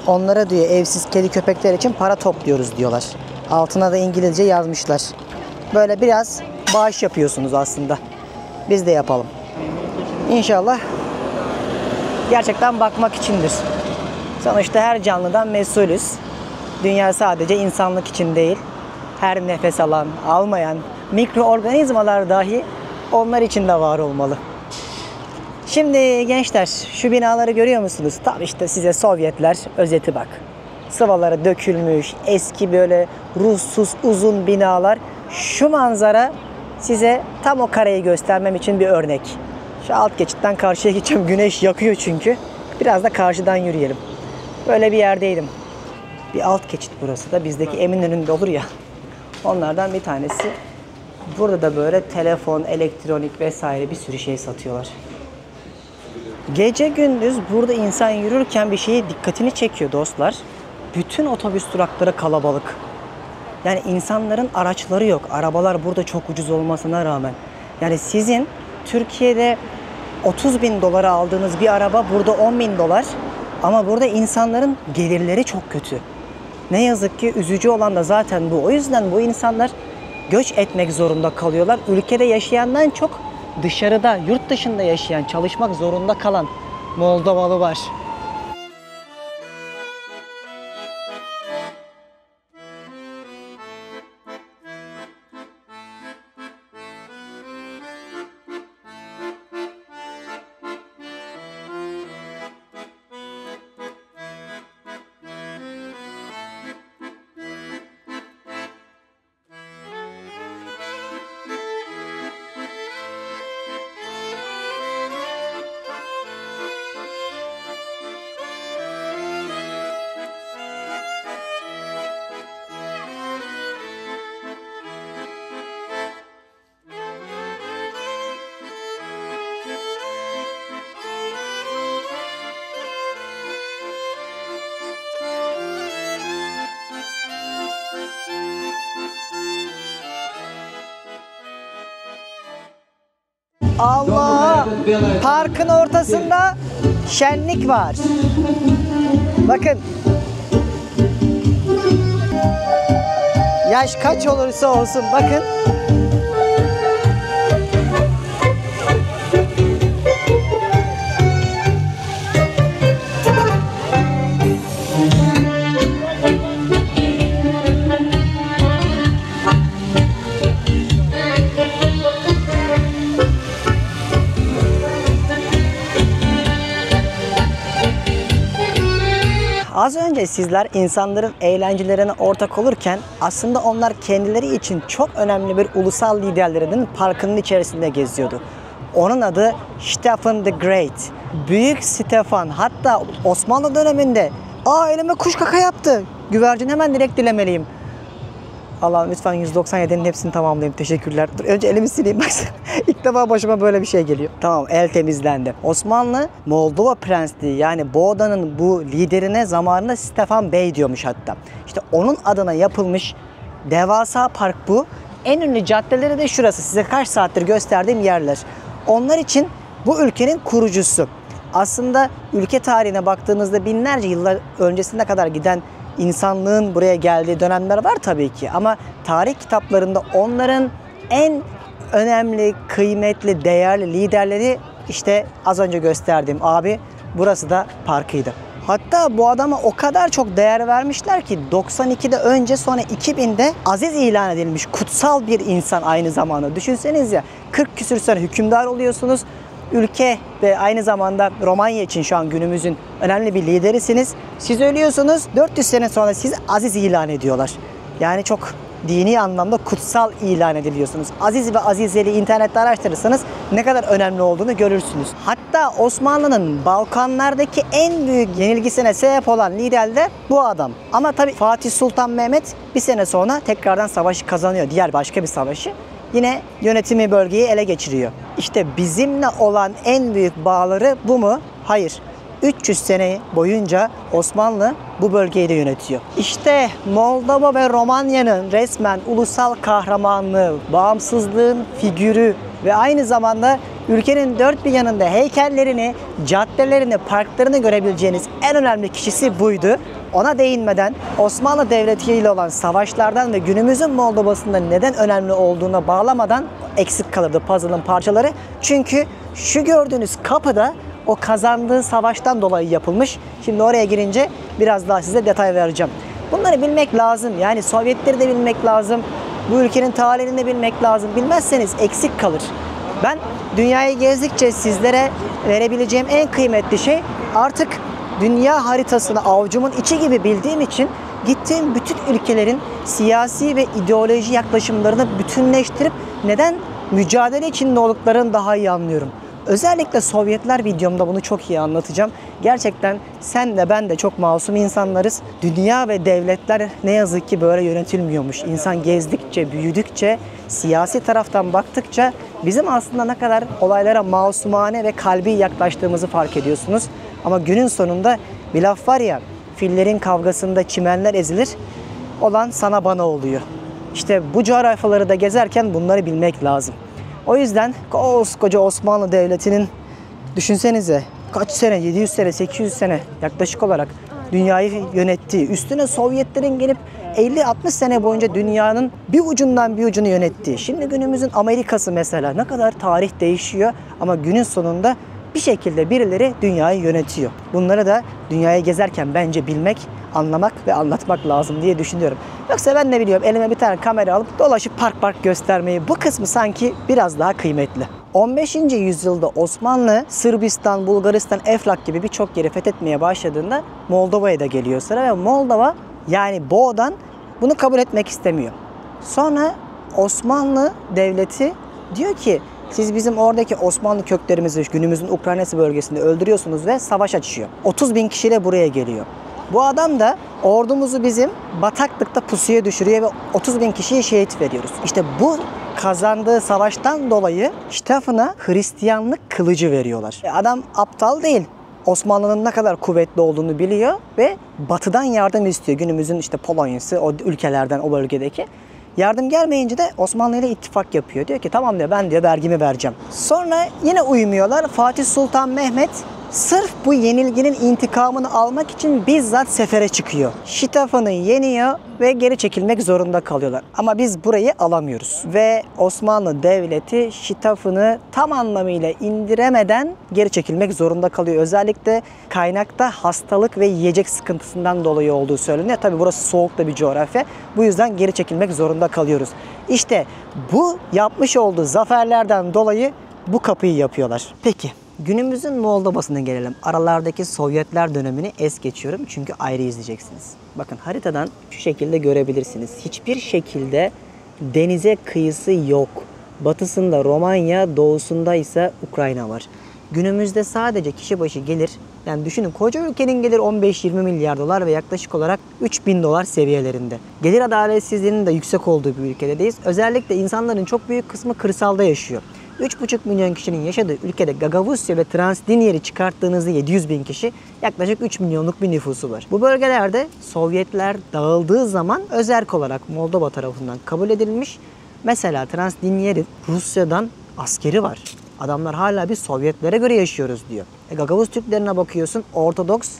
Onlara diyor evsiz kedi köpekler için para topluyoruz diyorlar. Altına da İngilizce yazmışlar. Böyle biraz bağış yapıyorsunuz aslında. Biz de yapalım. İnşallah gerçekten bakmak içindir. Sonuçta her canlıdan mesulüz. Dünya sadece insanlık için değil. Her nefes alan, almayan mikroorganizmalar dahi onlar için de var olmalı. Şimdi gençler şu binaları görüyor musunuz? Tam işte size Sovyetler özeti bak. Sıvaları dökülmüş, eski böyle ruhsuz uzun binalar. Şu manzara size tam o kareyi göstermem için bir örnek. Şu alt geçitten karşıya gideceğim. Güneş yakıyor çünkü. Biraz da karşıdan yürüyelim. Böyle bir yerdeydim. Bir alt geçit burası da. Bizdeki Eminönü'nde olur ya. Onlardan bir tanesi. Burada da böyle telefon, elektronik vesaire bir sürü şey satıyorlar. Gece gündüz burada insan yürürken bir şeye dikkatini çekiyor dostlar. Bütün otobüs durakları kalabalık. Yani insanların araçları yok. Arabalar burada çok ucuz olmasına rağmen. Yani sizin Türkiye'de 30.000 dolara aldığınız bir araba burada 10.000 dolar. Ama burada insanların gelirleri çok kötü. Ne yazık ki üzücü olan da zaten bu. O yüzden bu insanlar göç etmek zorunda kalıyorlar. Ülkede yaşayandan çok dışarıda, yurt dışında yaşayan, çalışmak zorunda kalan Moldovalı var. Allah! Parkın ortasında şenlik var. Bakın. Yaş kaç olursa olsun bakın. Az önce sizler insanların eğlencelerine ortak olurken aslında onlar kendileri için çok önemli bir ulusal liderlerinin parkının içerisinde geziyordu. Onun adı Stefan the Great. Büyük Stefan, hatta Osmanlı döneminde elime kuş kaka yaptı. Güvercin, hemen direkt dilemeliyim. Allah'ım lütfen 197'nin hepsini tamamlayayım. Teşekkürler. Dur, önce elimi sileyim. İlk defa başıma böyle bir şey geliyor. Tamam, el temizlendi. Osmanlı Moldova Prensliği, yani Boğda'nın bu liderine zamanında Stefan Bey diyormuş hatta. İşte onun adına yapılmış devasa park bu. En ünlü caddeleri de şurası. Size kaç saattir gösterdiğim yerler. Onlar için bu ülkenin kurucusu. Aslında ülke tarihine baktığınızda binlerce yıllar öncesine kadar giden insanlığın buraya geldiği dönemler var tabii ki. Ama tarih kitaplarında onların en önemli, kıymetli, değerli liderleri işte az önce gösterdiğim abi, burası da parkıydı. Hatta bu adama o kadar çok değer vermişler ki 92'de önce, sonra 2000'de aziz ilan edilmiş kutsal bir insan aynı zamanda. Düşünseniz ya, 40 küsür sene hükümdar oluyorsunuz. Ülke ve aynı zamanda Romanya için şu an günümüzün önemli bir liderisiniz. Siz ölüyorsunuz, 400 sene sonra sizi aziz ilan ediyorlar. Yani çok dini anlamda kutsal ilan ediliyorsunuz. Aziz ve Azizeli internette araştırırsanız ne kadar önemli olduğunu görürsünüz. Hatta Osmanlı'nın Balkanlardaki en büyük yenilgisine sebep olan lider de bu adam. Ama tabii Fatih Sultan Mehmet bir sene sonra tekrardan savaşı kazanıyor. Diğer başka bir savaşı. Yine yönetimi, bölgeyi ele geçiriyor. İşte bizimle olan en büyük bağları bu mu? Hayır. 300 sene boyunca Osmanlı bu bölgeyi de yönetiyor. İşte Moldova ve Romanya'nın resmen ulusal kahramanlığı, bağımsızlığın figürü ve aynı zamanda ülkenin dört bir yanında heykellerini, caddelerini, parklarını görebileceğiniz en önemli kişisi buydu. Ona değinmeden Osmanlı Devleti ile olan savaşlardan ve günümüzün Moldova'sında neden önemli olduğuna bağlamadan eksik kalırdı puzzle'ın parçaları. Çünkü şu gördüğünüz kapıda o kazandığı savaştan dolayı yapılmış. Şimdi oraya girince biraz daha size detay vereceğim. Bunları bilmek lazım. Yani Sovyetleri de bilmek lazım. Bu ülkenin tarihini de bilmek lazım. Bilmezseniz eksik kalır. Ben dünyayı gezdikçe sizlere verebileceğim en kıymetli şey, artık dünya haritasını avucumun içi gibi bildiğim için gittiğim bütün ülkelerin siyasi ve ideoloji yaklaşımlarını bütünleştirip neden mücadele içinde olduklarını daha iyi anlıyorum. Özellikle Sovyetler videomda bunu çok iyi anlatacağım. Gerçekten sen de ben de çok masum insanlarız. Dünya ve devletler ne yazık ki böyle yönetilmiyormuş. İnsan gezdikçe, büyüdükçe, siyasi taraftan baktıkça bizim aslında ne kadar olaylara masumane ve kalbi yaklaştığımızı fark ediyorsunuz. Ama günün sonunda bir laf var ya, fillerin kavgasında çimenler ezilir, olan sana bana oluyor. İşte bu coğrafyaları da gezerken bunları bilmek lazım. O yüzden koskoca Osmanlı Devleti'nin, düşünsenize kaç sene, 700 sene, 800 sene yaklaşık olarak dünyayı yönettiği, üstüne Sovyetlerin gelip 50-60 sene boyunca dünyanın bir ucundan bir ucunu yönettiği. Şimdi günümüzün Amerika'sı mesela, ne kadar tarih değişiyor ama günün sonunda bir şekilde birileri dünyayı yönetiyor. Bunları da dünyayı gezerken bence bilmek, anlamak ve anlatmak lazım diye düşünüyorum. Yoksa ben ne biliyorum, elime bir tane kamera alıp dolaşıp park göstermeyi, bu kısmı sanki biraz daha kıymetli. 15. yüzyılda Osmanlı, Sırbistan, Bulgaristan, Eflak gibi birçok yeri fethetmeye başladığında Moldova'ya da geliyor sıra ve Moldova, yani Boğdan, bunu kabul etmek istemiyor. Sonra Osmanlı Devleti diyor ki, siz bizim oradaki Osmanlı köklerimizi günümüzün Ukraynası bölgesinde öldürüyorsunuz ve savaş açıyor. 30.000 kişiyle buraya geliyor. Bu adam da ordumuzu bizim bataklıkta pusuya düşürüyor ve 30.000 kişiye şehit veriyoruz. İşte bu kazandığı savaştan dolayı Stefan'a Hristiyanlık kılıcı veriyorlar. Adam aptal değil. Osmanlı'nın ne kadar kuvvetli olduğunu biliyor ve batıdan yardım istiyor. Günümüzün işte Polonya'sı, o ülkelerden, o bölgedeki. Yardım gelmeyince de Osmanlı ile ittifak yapıyor. Diyor ki tamam diyor, ben diyor vergimi vereceğim. Sonra yine uymuyorlar. Fatih Sultan Mehmet sırf bu yenilginin intikamını almak için bizzat sefere çıkıyor. Stefan'ı yeniyor ve geri çekilmek zorunda kalıyorlar. Ama biz burayı alamıyoruz. Ve Osmanlı Devleti Stefan'ı tam anlamıyla indiremeden geri çekilmek zorunda kalıyor. Özellikle kaynakta hastalık ve yiyecek sıkıntısından dolayı olduğu söyleniyor. Tabii burası soğuk da bir coğrafya. Bu yüzden geri çekilmek zorunda kalıyoruz. İşte bu yapmış olduğu zaferlerden dolayı bu kapıyı yapıyorlar. Peki, Günümüzün Moldova'sına gelelim. Aralardaki Sovyetler dönemini es geçiyorum çünkü ayrı izleyeceksiniz. Bakın haritadan şu şekilde görebilirsiniz. Hiçbir şekilde denize kıyısı yok. Batısında Romanya, doğusunda ise Ukrayna var. Günümüzde sadece kişi başı gelir, yani düşünün koca ülkenin gelir 15-20 milyar dolar ve yaklaşık olarak 3000 dolar seviyelerinde. Gelir adaletsizliğinin de yüksek olduğu bir ülkedeyiz. Özellikle insanların çok büyük kısmı kırsalda yaşıyor. 3,5 milyon kişinin yaşadığı ülkede Gagavuzya ve Transdinier'i çıkarttığınızda 700 bin kişi, yaklaşık 3 milyonluk bir nüfusu var. Bu bölgelerde Sovyetler dağıldığı zaman özerk olarak Moldova tarafından kabul edilmiş. Mesela Transdinier'in Rusya'dan askeri var. Adamlar hala bir Sovyetlere göre yaşıyoruz diyor. Gagavuz Türklerine bakıyorsun, Ortodoks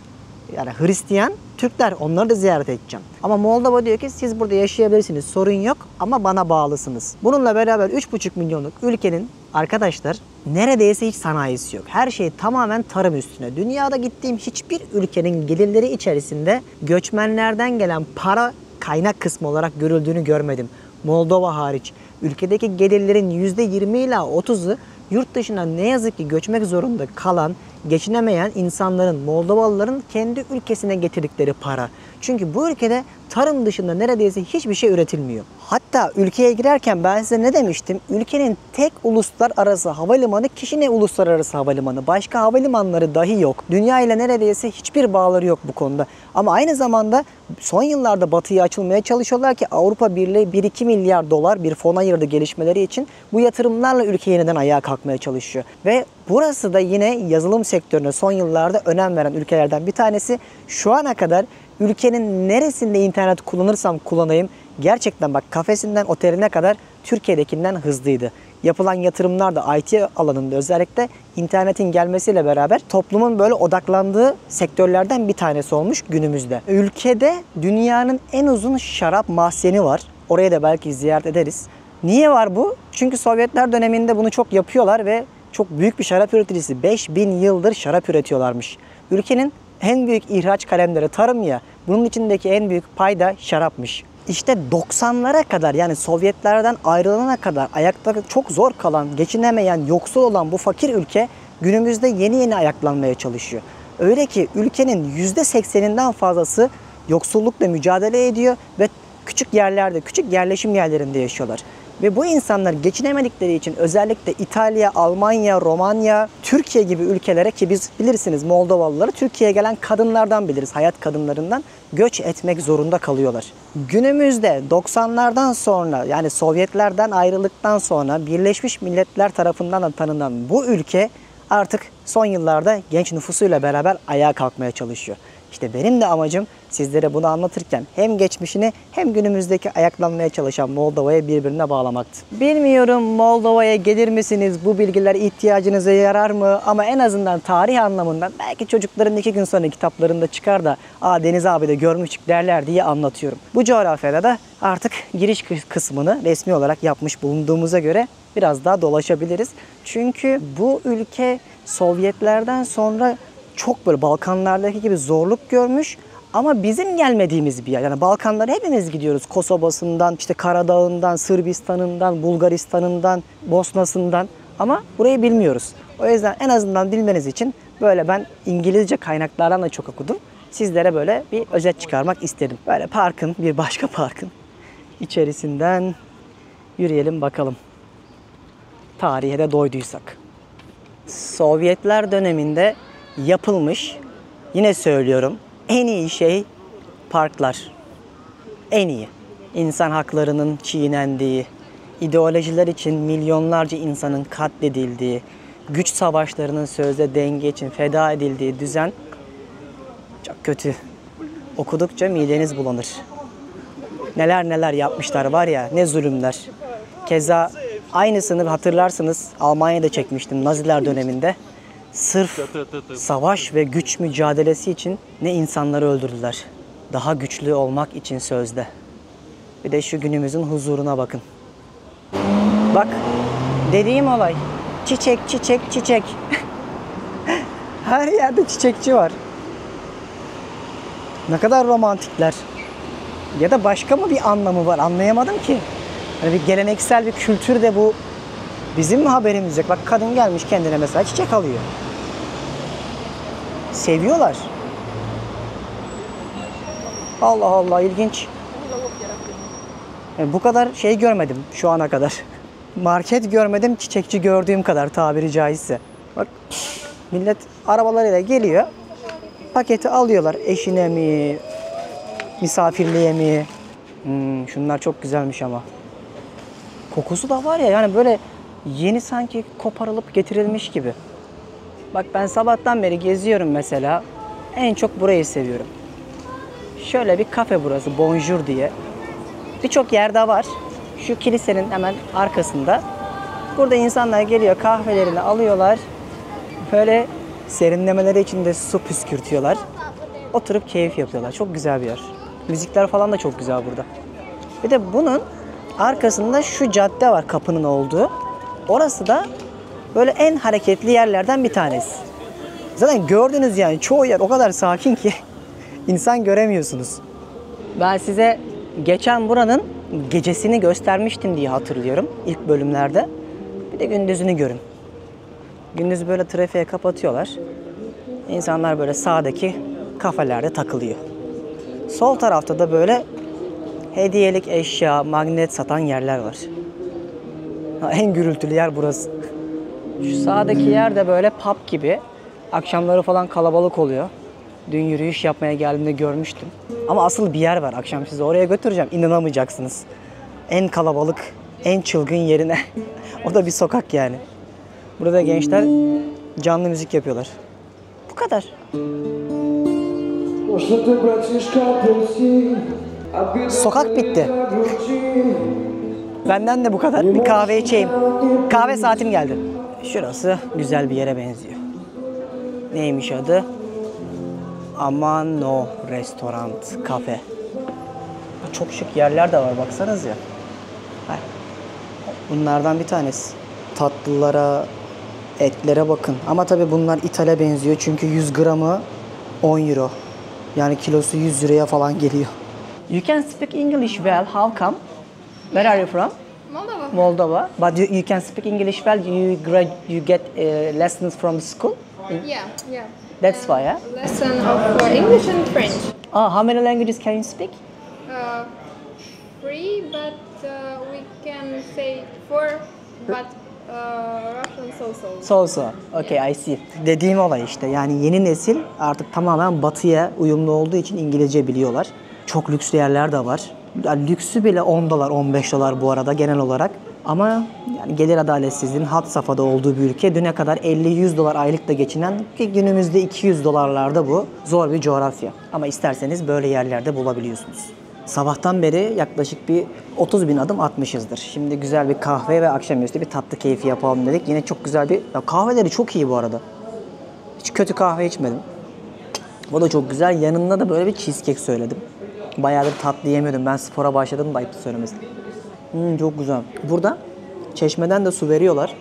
yani Hristiyan Türkler, onları da ziyaret edeceğim. Ama Moldova diyor ki siz burada yaşayabilirsiniz, sorun yok ama bana bağlısınız. Bununla beraber 3,5 milyonluk ülkenin arkadaşlar neredeyse hiç sanayisi yok. Her şey tamamen tarım üstüne. Dünyada gittiğim hiçbir ülkenin gelirleri içerisinde göçmenlerden gelen para kaynak kısmı olarak görüldüğünü görmedim. Moldova hariç. Ülkedeki gelirlerin %20 ila 30'u yurt dışına ne yazık ki göçmek zorunda kalan, geçinemeyen insanların, Moldovalıların kendi ülkesine getirdikleri para. Çünkü bu ülkede tarım dışında neredeyse hiçbir şey üretilmiyor. Hatta ülkeye girerken ben size ne demiştim? Ülkenin tek uluslararası havalimanı Kişine Uluslararası Havalimanı. Başka havalimanları dahi yok. Dünya ile neredeyse hiçbir bağları yok bu konuda. Ama aynı zamanda son yıllarda batıya açılmaya çalışıyorlar ki Avrupa Birliği 1-2 milyar dolar bir fon ayırdı gelişmeleri için. Bu yatırımlarla ülke yeniden ayağa kalkmaya çalışıyor. Ve burası da yine yazılım sektörüne son yıllarda önem veren ülkelerden bir tanesi. Şu ana kadar ülkenin neresinde internet kullanırsam kullanayım, gerçekten bak kafesinden oteline kadar Türkiye'dekinden hızlıydı. Yapılan yatırımlar da IT alanında özellikle internetin gelmesiyle beraber toplumun böyle odaklandığı sektörlerden bir tanesi olmuş günümüzde. Ülkede dünyanın en uzun şarap mahzeni var. Oraya da belki ziyaret ederiz. Niye var bu? Çünkü Sovyetler döneminde bunu çok yapıyorlar ve çok büyük bir şarap üreticisi. 5000 yıldır şarap üretiyorlarmış. Ülkenin en büyük ihraç kalemleri tarım ya, bunun içindeki en büyük pay da şarapmış. İşte 90'lara kadar, yani Sovyetlerden ayrılana kadar ayakta çok zor kalan, geçinemeyen, yoksul olan bu fakir ülke günümüzde yeni yeni ayaklanmaya çalışıyor. Öyle ki ülkenin %80'inden fazlası yoksullukla mücadele ediyor ve küçük yerlerde, küçük yerleşim yerlerinde yaşıyorlar. Ve bu insanlar geçinemedikleri için özellikle İtalya, Almanya, Romanya, Türkiye gibi ülkelere, ki biz bilirsiniz Moldovalıları Türkiye'ye gelen kadınlardan biliriz, hayat kadınlarından göç etmek zorunda kalıyorlar. Günümüzde 90'lardan sonra, yani Sovyetlerden ayrıldıktan sonra Birleşmiş Milletler tarafından da tanınan bu ülke artık son yıllarda genç nüfusuyla beraber ayağa kalkmaya çalışıyor. İşte benim de amacım sizlere bunu anlatırken hem geçmişini hem günümüzdeki ayaklanmaya çalışan Moldova'yı birbirine bağlamaktı. Bilmiyorum Moldova'ya gelir misiniz? Bu bilgiler ihtiyacınıza yarar mı? Ama en azından tarih anlamından belki çocukların 2 gün sonra kitaplarında çıkar da Deniz abi de görmüştük derler diye anlatıyorum. Bu coğrafyada da artık giriş kısmını resmi olarak yapmış bulunduğumuza göre biraz daha dolaşabiliriz. Çünkü bu ülke Sovyetlerden sonra çok böyle Balkanlardaki gibi zorluk görmüş ama bizim gelmediğimiz bir yer. Yani Balkanlara hepimiz gidiyoruz. Kosova'sından, işte Karadağ'ından, Sırbistan'ından, Bulgaristan'ından, Bosna'sından ama burayı bilmiyoruz. O yüzden en azından bilmeniz için böyle ben İngilizce kaynaklardan da çok okudum. Sizlere böyle bir özet çıkarmak istedim. Böyle parkın, bir başka parkın içerisinden yürüyelim bakalım. Tarihe de doyduysak. Sovyetler döneminde yapılmış, yine söylüyorum, en iyi şey parklar. En iyi. İnsan haklarının çiğnendiği, ideolojiler için milyonlarca insanın katledildiği, güç savaşlarının sözde denge için feda edildiği düzen çok kötü. Okudukça mideniz bulanır. Neler neler yapmışlar var ya, ne zulümler. Keza aynısını hatırlarsınız Almanya'da çekmiştim Naziler döneminde. Sırf savaş ve güç mücadelesi için ne insanları öldürdüler. Daha güçlü olmak için sözde. Bir de şu günümüzün huzuruna bakın. Bak, dediğim olay. Çiçek, çiçek, çiçek. Her yerde çiçekçi var. Ne kadar romantikler. Ya da başka mı bir anlamı var anlayamadım ki. Hani bir geleneksel bir kültür de bu. Bizim mi haberimiz yok? Bak kadın gelmiş kendine mesela çiçek alıyor. seviyorlar. Allah Allah, ilginç. Bu kadar şey görmedim şu ana kadar. Market görmedim, çiçekçi gördüğüm kadar tabiri caizse. Bak, millet arabalarıyla geliyor. Paketi alıyorlar. Eşine mi, misafirliğe mi? Şunlar çok güzelmiş ama. Kokusu da var ya, yani böyle yeni sanki koparılıp getirilmiş gibi. Bak, ben sabahtan beri geziyorum mesela. En çok burayı seviyorum. Şöyle bir kafe burası, Bonjour diye. Birçok yerde var. Şu kilisenin hemen arkasında. Burada insanlar geliyor, kahvelerini alıyorlar. Böyle serinlemeleri için de su püskürtüyorlar. Oturup keyif yapıyorlar. Çok güzel bir yer. Müzikler falan da çok güzel burada. Bir de bunun arkasında şu cadde var, kapının olduğu. Orası da böyle en hareketli yerlerden bir tanesi. Zaten gördünüz yani, çoğu yer o kadar sakin ki insan göremiyorsunuz. Ben size geçen buranın gecesini göstermiştim diye hatırlıyorum ilk bölümlerde. Bir de gündüzünü görün. Gündüz böyle trafiğe kapatıyorlar. İnsanlar böyle sağdaki kafelerde takılıyor. Sol tarafta da böyle hediyelik eşya, magnet satan yerler var. En gürültülü yer burası. Şu sağdaki yer de böyle pub gibi. Akşamları falan kalabalık oluyor. Dün yürüyüş yapmaya geldiğimde görmüştüm. Ama asıl bir yer var. Akşam sizi oraya götüreceğim. İnanamayacaksınız. En kalabalık, en çılgın yerine. O da bir sokak yani. Burada gençler canlı müzik yapıyorlar. Bu kadar. Sokak bitti. Benden de bu kadar. Bir kahve içeyim. Kahve saatim geldi. Şurası güzel bir yere benziyor. Neymiş adı? Amano Restaurant, kafe. Çok şık yerler de var, baksanız ya. Bunlardan bir tanesi. Tatlılara, etlere bakın. Ama tabii bunlar ithale benziyor çünkü 100 gramı 10 euro. Yani kilosu 100 liraya falan geliyor. You can speak English well. How come? Where are you from? Moldova. Moldova. But you can speak English well. You get lessons from the school. Yeah. That's why, yeah. Lesson of English and French. How many languages can you speak? Three, but we can say four, but Russian so-so. Okay, I see. Dediğim olay işte. Yani yeni nesil artık tamamen batıya uyumlu olduğu için İngilizce biliyorlar. Çok lüks yerler de var. Yani lüksü bile 10 dolar, 15 dolar bu arada genel olarak. Ama yani gelir adaletsizliğinin had safhada olduğu bir ülke. Düne kadar 50-100 dolar aylıkla geçinen ki günümüzde 200 dolarlarda bu zor bir coğrafya. Ama isterseniz böyle yerlerde bulabiliyorsunuz. Sabahtan beri yaklaşık bir 30 bin adım atmışızdır. Şimdi güzel bir kahve ve akşamüstü bir tatlı keyfi yapalım dedik. Yine çok güzel bir... Ya kahveleri çok iyi bu arada. Hiç kötü kahve içmedim. Bu da çok güzel. Yanında da böyle bir cheesecake söyledim. Bayağıdır tatlı yemiyordum. Ben spora başladım da ayıp söylemesi. Çok güzel. Burada çeşmeden de su veriyorlar.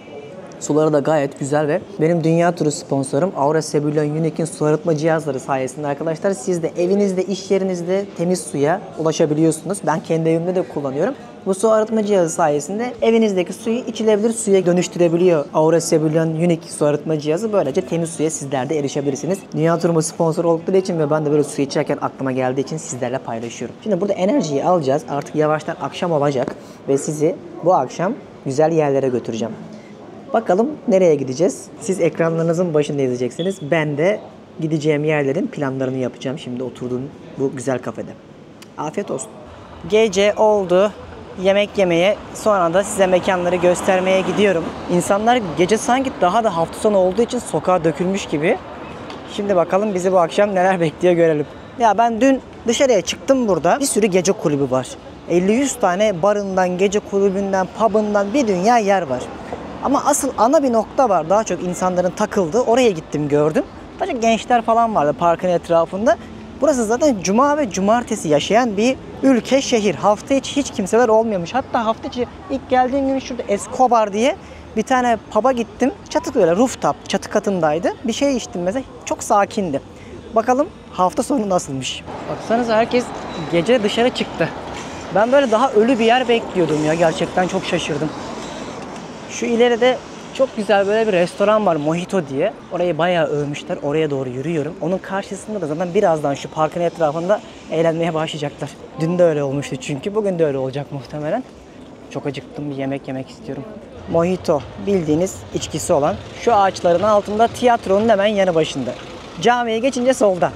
Suları da gayet güzel ve benim dünya turu sponsorum Aura Sebulon Unique'in su arıtma cihazları sayesinde arkadaşlar siz de evinizde, iş yerinizde temiz suya ulaşabiliyorsunuz. Ben kendi evimde de kullanıyorum. Bu su arıtma cihazı sayesinde evinizdeki suyu içilebilir suya dönüştürebiliyor. Aura Sebulon Unique su arıtma cihazı, böylece temiz suya sizler de erişebilirsiniz. Dünya turumu sponsor oldukları için ve ben de böyle su içerken aklıma geldiği için sizlerle paylaşıyorum. Şimdi burada enerjiyi alacağız. Artık yavaştan akşam olacak ve sizi bu akşam güzel yerlere götüreceğim. Bakalım nereye gideceğiz? Siz ekranlarınızın başında izleyeceksiniz. Ben de gideceğim yerlerin planlarını yapacağım şimdi oturduğum bu güzel kafede. Afiyet olsun. Gece oldu. Yemek yemeye, sonra da size mekanları göstermeye gidiyorum. İnsanlar gece sanki daha da hafta sonu olduğu için sokağa dökülmüş gibi. Şimdi bakalım bizi bu akşam neler bekliyor görelim. Ya ben dün dışarıya çıktım burada. Bir sürü gece kulübü var. 50-100 tane barından, gece kulübünden, pub'ından bir dünya yer var. Ama asıl ana bir nokta var. Daha çok insanların takıldığı. Oraya gittim, gördüm. Daha çok gençler falan vardı parkın etrafında. Burası zaten cuma ve cumartesi yaşayan bir ülke, şehir. Hafta içi hiç kimseler olmuyormuş. Hatta hafta içi ilk geldiğim gün şurada Escobar diye bir tane pub'a gittim. Çatı böyle rooftop, çatı katındaydı. Bir şey içtim mesela. Çok sakindi. Bakalım hafta sonu nasılmış. Baksanıza herkes gece dışarı çıktı. Ben böyle daha ölü bir yer bekliyordum ya. Gerçekten çok şaşırdım. Şu ileride Çok güzel böyle bir restoran var, Mojito diye. Orayı bayağı övmüşler. Oraya doğru yürüyorum. Onun karşısında da zaten birazdan şu parkın etrafında eğlenmeye başlayacaklar. Dün de öyle olmuştu çünkü. Bugün de öyle olacak muhtemelen. Çok acıktım, bir yemek yemek istiyorum. Mojito, bildiğiniz içkisi olan, şu ağaçların altında, tiyatronun hemen yanı başında. Camiye geçince solda.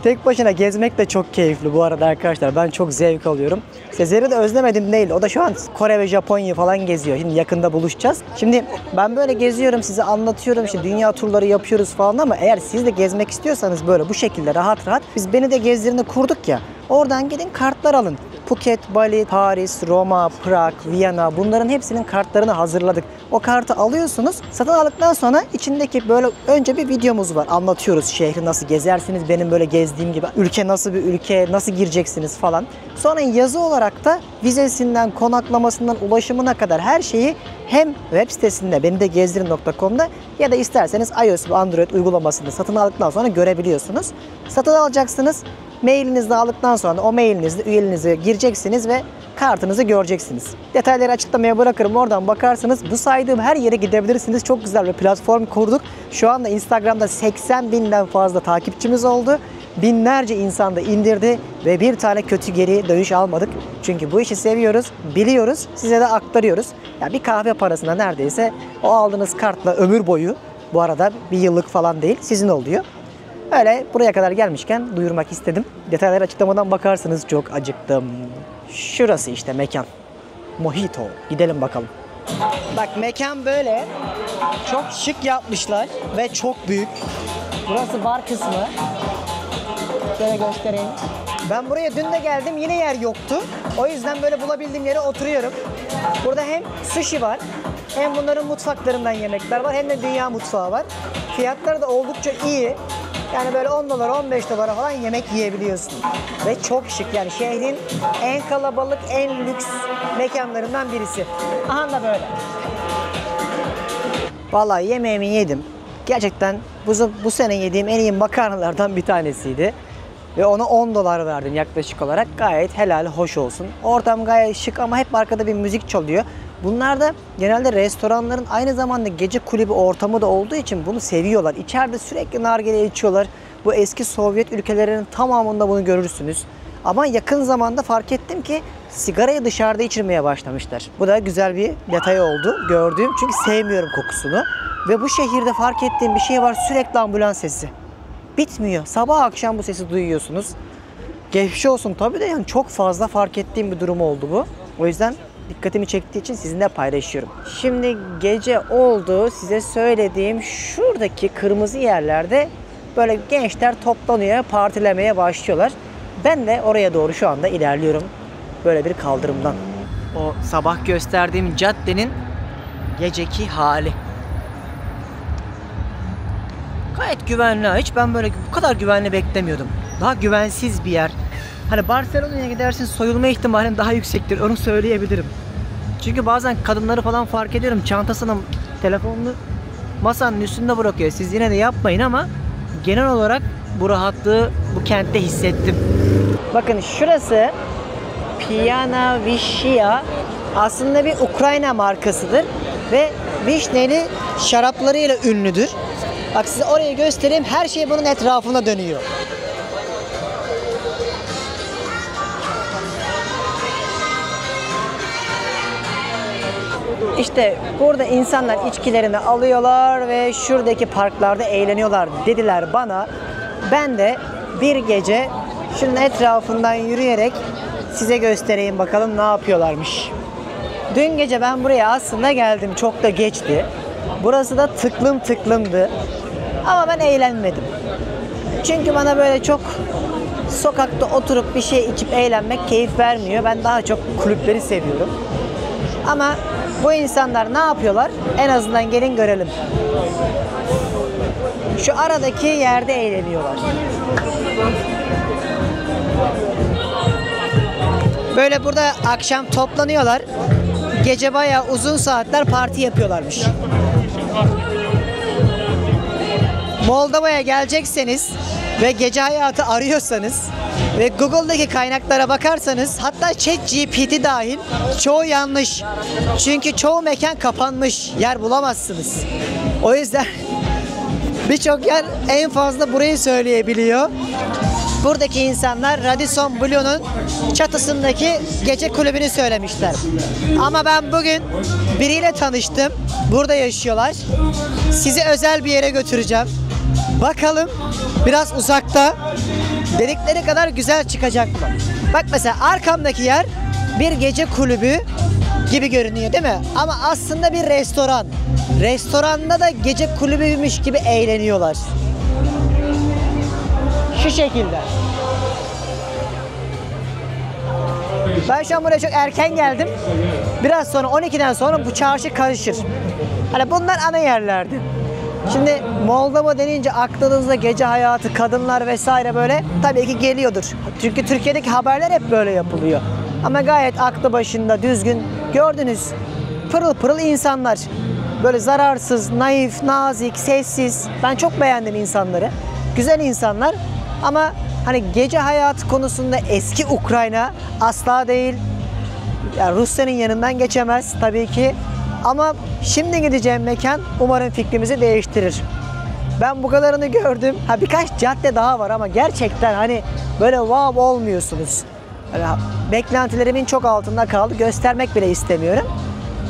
Tek başına gezmek de çok keyifli bu arada arkadaşlar. Ben çok zevk alıyorum. Sezer'i de özlemedim değil. O da şu an Kore ve Japonya falan geziyor. Şimdi yakında buluşacağız. Şimdi ben böyle geziyorum, size anlatıyorum. İşte dünya turları yapıyoruz falan ama eğer siz de gezmek istiyorsanız böyle bu şekilde rahat rahat. Biz Beni de Gezdir'ini kurduk ya. Oradan gidin kartlar alın. Phuket, Bali, Paris, Roma, Prag, Viyana, bunların hepsinin kartlarını hazırladık. O kartı alıyorsunuz. Satın aldıktan sonra içindeki böyle önce bir videomuz var. Anlatıyoruz şehri nasıl gezersiniz, benim böyle gezdiğim gibi. Ülke nasıl bir ülke, nasıl gireceksiniz falan. Sonra yazı olarak da vizesinden, konaklamasından, ulaşımına kadar her şeyi hem web sitesinde benidegezdirin.com'da ya da isterseniz iOS ve Android uygulamasında satın aldıktan sonra görebiliyorsunuz. Satın alacaksınız. Mailinizi aldıktan sonra o mailinizle üyeliğinize gireceksiniz ve kartınızı göreceksiniz. Detayları açıklamaya bırakırım. Oradan bakarsınız. Bu saydığım her yere gidebilirsiniz. Çok güzel bir platform kurduk. Şu anda Instagram'da 80.000'den fazla takipçimiz oldu. Binlerce insan da indirdi ve bir tane kötü geri dönüş almadık. Çünkü bu işi seviyoruz, biliyoruz, size de aktarıyoruz. Ya bir kahve parasına neredeyse o aldığınız kartla ömür boyu, bu arada bir yıllık falan değil, sizin oluyor. Öyle buraya kadar gelmişken duyurmak istedim. Detayları açıklamadan bakarsınız. Çok acıktım. Şurası işte mekan. Mojito. Gidelim bakalım. Bak mekan böyle. Çok şık yapmışlar ve çok büyük. Burası bar kısmı. Şöyle göstereyim. Ben buraya dün de geldim, yine yer yoktu. O yüzden böyle bulabildiğim yere oturuyorum. Burada hem sushi var, hem bunların mutfaklarından yemekler var, hem de dünya mutfağı var. Fiyatları da oldukça iyi. Yani böyle 10 dolara, 15 dolara falan yemek yiyebiliyorsun. Ve çok şık, yani şehrin en kalabalık, en lüks mekanlarından birisi. Aha da böyle. Vallahi yemeğimi yedim. Gerçekten bu sene yediğim en iyi makarnalardan bir tanesiydi. Ve ona 10 dolar verdim yaklaşık olarak. Gayet helal, hoş olsun. Ortam gayet şık ama hep arkada bir müzik çalıyor. Bunlar da genelde restoranların aynı zamanda gece kulübü ortamı da olduğu için bunu seviyorlar. İçeride sürekli nargile içiyorlar. Bu eski Sovyet ülkelerinin tamamında bunu görürsünüz. Ama yakın zamanda fark ettim ki sigarayı dışarıda içirmeye başlamışlar. Bu da güzel bir detay oldu gördüğüm. Çünkü sevmiyorum kokusunu. Ve bu şehirde fark ettiğim bir şey var, sürekli ambulans sesi. Bitmiyor. Sabah akşam bu sesi duyuyorsunuz. Geçmiş olsun tabii de, yani çok fazla fark ettiğim bir durum oldu bu. O yüzden dikkatimi çektiği için sizinle paylaşıyorum. Şimdi gece oldu. Size söylediğim şuradaki kırmızı yerlerde böyle gençler toplanıyor, partilemeye başlıyorlar. Ben de oraya doğru şu anda ilerliyorum. Böyle bir kaldırımdan. O sabah gösterdiğim caddenin geceki hali. Gayet güvenli. Hiç ben böyle bu kadar güvenli beklemiyordum. Daha güvensiz bir yer. Hani Barcelona'ya gidersin, soyulma ihtimalin daha yüksektir. Onu söyleyebilirim. Çünkü bazen kadınları falan fark ediyorum. Çantasını, telefonunu masanın üstünde bırakıyor. Siz yine de yapmayın ama genel olarak bu rahatlığı bu kentte hissettim. Bakın şurası Piana Vishia. Aslında bir Ukrayna markasıdır. Ve vişneli şaraplarıyla ünlüdür. Bak size orayı göstereyim. Her şey bunun etrafında dönüyor. İşte burada insanlar içkilerini alıyorlar ve şuradaki parklarda eğleniyorlar dediler bana. Ben de bir gece şunun etrafından yürüyerek size göstereyim bakalım ne yapıyorlarmış. Dün gece ben buraya aslında geldim. Çok da geçti. Burası da tıklım tıklımdı. Ama ben eğlenmedim. Çünkü bana böyle çok sokakta oturup bir şey içip eğlenmek keyif vermiyor. Ben daha çok kulüpleri seviyorum. Ama bu insanlar ne yapıyorlar? En azından gelin görelim. Şu aradaki yerde eğleniyorlar. Böyle burada akşam toplanıyorlar. Gece bayağı uzun saatler parti yapıyorlarmış. Moldova'ya gelecekseniz ve gece hayatı arıyorsanız ve Google'daki kaynaklara bakarsanız, hatta ChatGPT dahil, çoğu yanlış. Çünkü çoğu mekan kapanmış. Yer bulamazsınız. O yüzden birçok yer en fazla burayı söyleyebiliyor. Buradaki insanlar Radisson Blu'nun çatısındaki gece kulübünü söylemişler. Ama ben bugün biriyle tanıştım. Burada yaşıyorlar. Sizi özel bir yere götüreceğim. Bakalım, biraz uzakta, dedikleri kadar güzel çıkacak mı? Bak mesela arkamdaki yer bir gece kulübü gibi görünüyor değil mi? Ama aslında bir restoran. Restoranda da gece kulübüymüş gibi eğleniyorlar. Şu şekilde. Ben şu an buraya çok erken geldim. Biraz sonra 12'den sonra bu çarşı karışır. Hani bunlar ana yerlerdi. Şimdi Moldova denince aklınızda gece hayatı, kadınlar vesaire böyle tabii ki geliyordur. Çünkü Türkiye'deki haberler hep böyle yapılıyor. Ama gayet aklı başında, düzgün, gördünüz, pırıl pırıl insanlar. Böyle zararsız, naif, nazik, sessiz. Ben çok beğendim insanları. Güzel insanlar ama hani gece hayatı konusunda eski Ukrayna asla değil. Yani Rusya'nın yanından geçemez tabii ki. Ama şimdi gideceğim mekan umarım fikrimizi değiştirir. Ben bu kadarını gördüm. Ha, birkaç cadde daha var ama gerçekten hani böyle wow olmuyorsunuz. Yani beklentilerimin çok altında kaldı. Göstermek bile istemiyorum.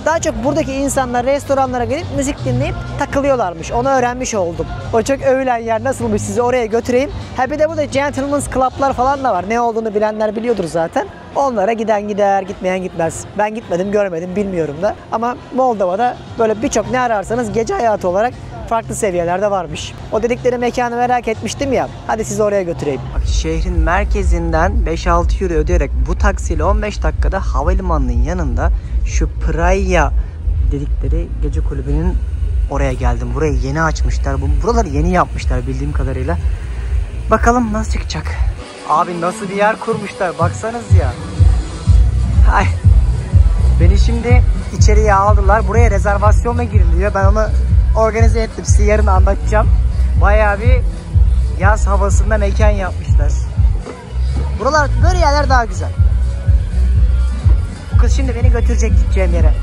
Daha çok buradaki insanlar restoranlara gelip müzik dinleyip takılıyorlarmış. Onu öğrenmiş oldum. O çok övülen yer nasılmış, sizi oraya götüreyim. Ha bir de burada gentleman's club'lar falan da var. Ne olduğunu bilenler biliyordur zaten. Onlara giden gider, gitmeyen gitmez. Ben gitmedim, görmedim, bilmiyorum da. Ama Moldova'da böyle birçok ne ararsanız gece hayatı olarak farklı seviyelerde varmış. O dedikleri mekanı merak etmiştim ya. Hadi sizi oraya götüreyim. Bak, şehrin merkezinden 5-6 euro ödeyerek bu taksiyle 15 dakikada havalimanının yanında şu Praia dedikleri gece kulübünün oraya geldim. Burayı yeni açmışlar. Buraları yeni yapmışlar bildiğim kadarıyla. Bakalım nasıl çıkacak. Abi nasıl bir yer kurmuşlar. Baksanız ya. Ay. Beni şimdi içeriye aldılar. Buraya rezervasyonla giriliyor. Ben onu organize ettim. Size yarın anlatacağım. Bayağı bir yaz havasında mekan yapmışlar. Buralar, böyle yerler daha güzel. Bu kız şimdi beni götürecek gideceğim yere.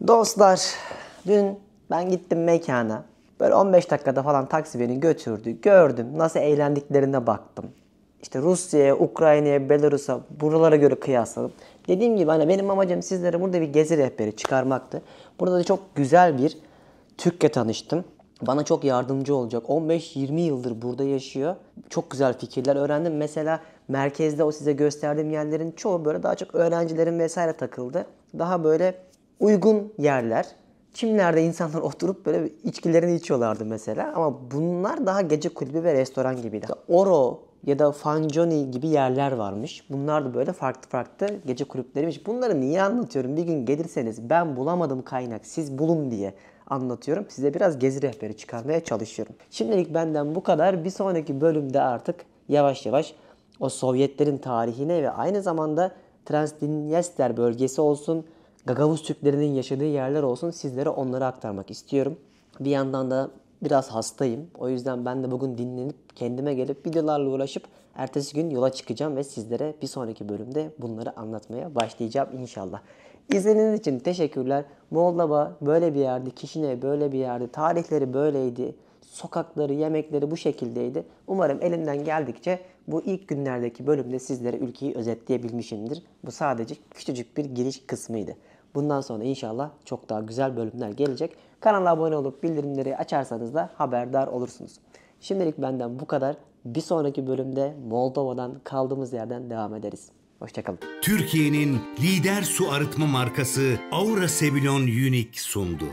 Dostlar, dün ben gittim mekana. Böyle 15 dakikada falan taksi beni götürdü. Gördüm, nasıl eğlendiklerine baktım. İşte Rusya'ya, Ukrayna'ya, Belarus'a, buralara göre kıyasladım. Dediğim gibi hani benim amacım sizlere burada bir gezi rehberi çıkarmaktı. Burada da çok güzel bir Türk'le tanıştım. Bana çok yardımcı olacak. 15-20 yıldır burada yaşıyor. Çok güzel fikirler öğrendim. Mesela merkezde o size gösterdiğim yerlerin çoğu böyle daha çok öğrencilerin vesaire takıldı. Daha böyle uygun yerler. Çimlerde insanlar oturup böyle içkilerini içiyorlardı mesela. Ama bunlar daha gece kulübü ve restoran gibiydi. Oro ya da Fancioni gibi yerler varmış. Bunlar da böyle farklı farklı gece kulüpleriymiş. Bunları niye anlatıyorum? Bir gün gelirseniz ben bulamadım kaynak, siz bulun diye anlatıyorum. Size biraz gezi rehberi çıkarmaya çalışıyorum. Şimdilik benden bu kadar. Bir sonraki bölümde artık yavaş yavaş o Sovyetlerin tarihine ve aynı zamanda Transdniester bölgesi olsun, Gagavuz Türklerinin yaşadığı yerler olsun, sizlere onları aktarmak istiyorum. Bir yandan da biraz hastayım. O yüzden ben de bugün dinlenip kendime gelip videolarla uğraşıp ertesi gün yola çıkacağım ve sizlere bir sonraki bölümde bunları anlatmaya başlayacağım inşallah. İzlediğiniz için teşekkürler. Moldova böyle bir yerdi, Kişinev böyle bir yerdi, tarihleri böyleydi, sokakları, yemekleri bu şekildeydi. Umarım elimden geldikçe bu ilk günlerdeki bölümde sizlere ülkeyi özetleyebilmişimdir. Bu sadece küçücük bir giriş kısmıydı. Bundan sonra inşallah çok daha güzel bölümler gelecek. Kanala abone olup bildirimleri açarsanız da haberdar olursunuz. Şimdilik benden bu kadar. Bir sonraki bölümde Moldova'dan kaldığımız yerden devam ederiz. Hoşçakalın. Türkiye'nin lider su arıtma markası Aura Sebilon Unique sundu.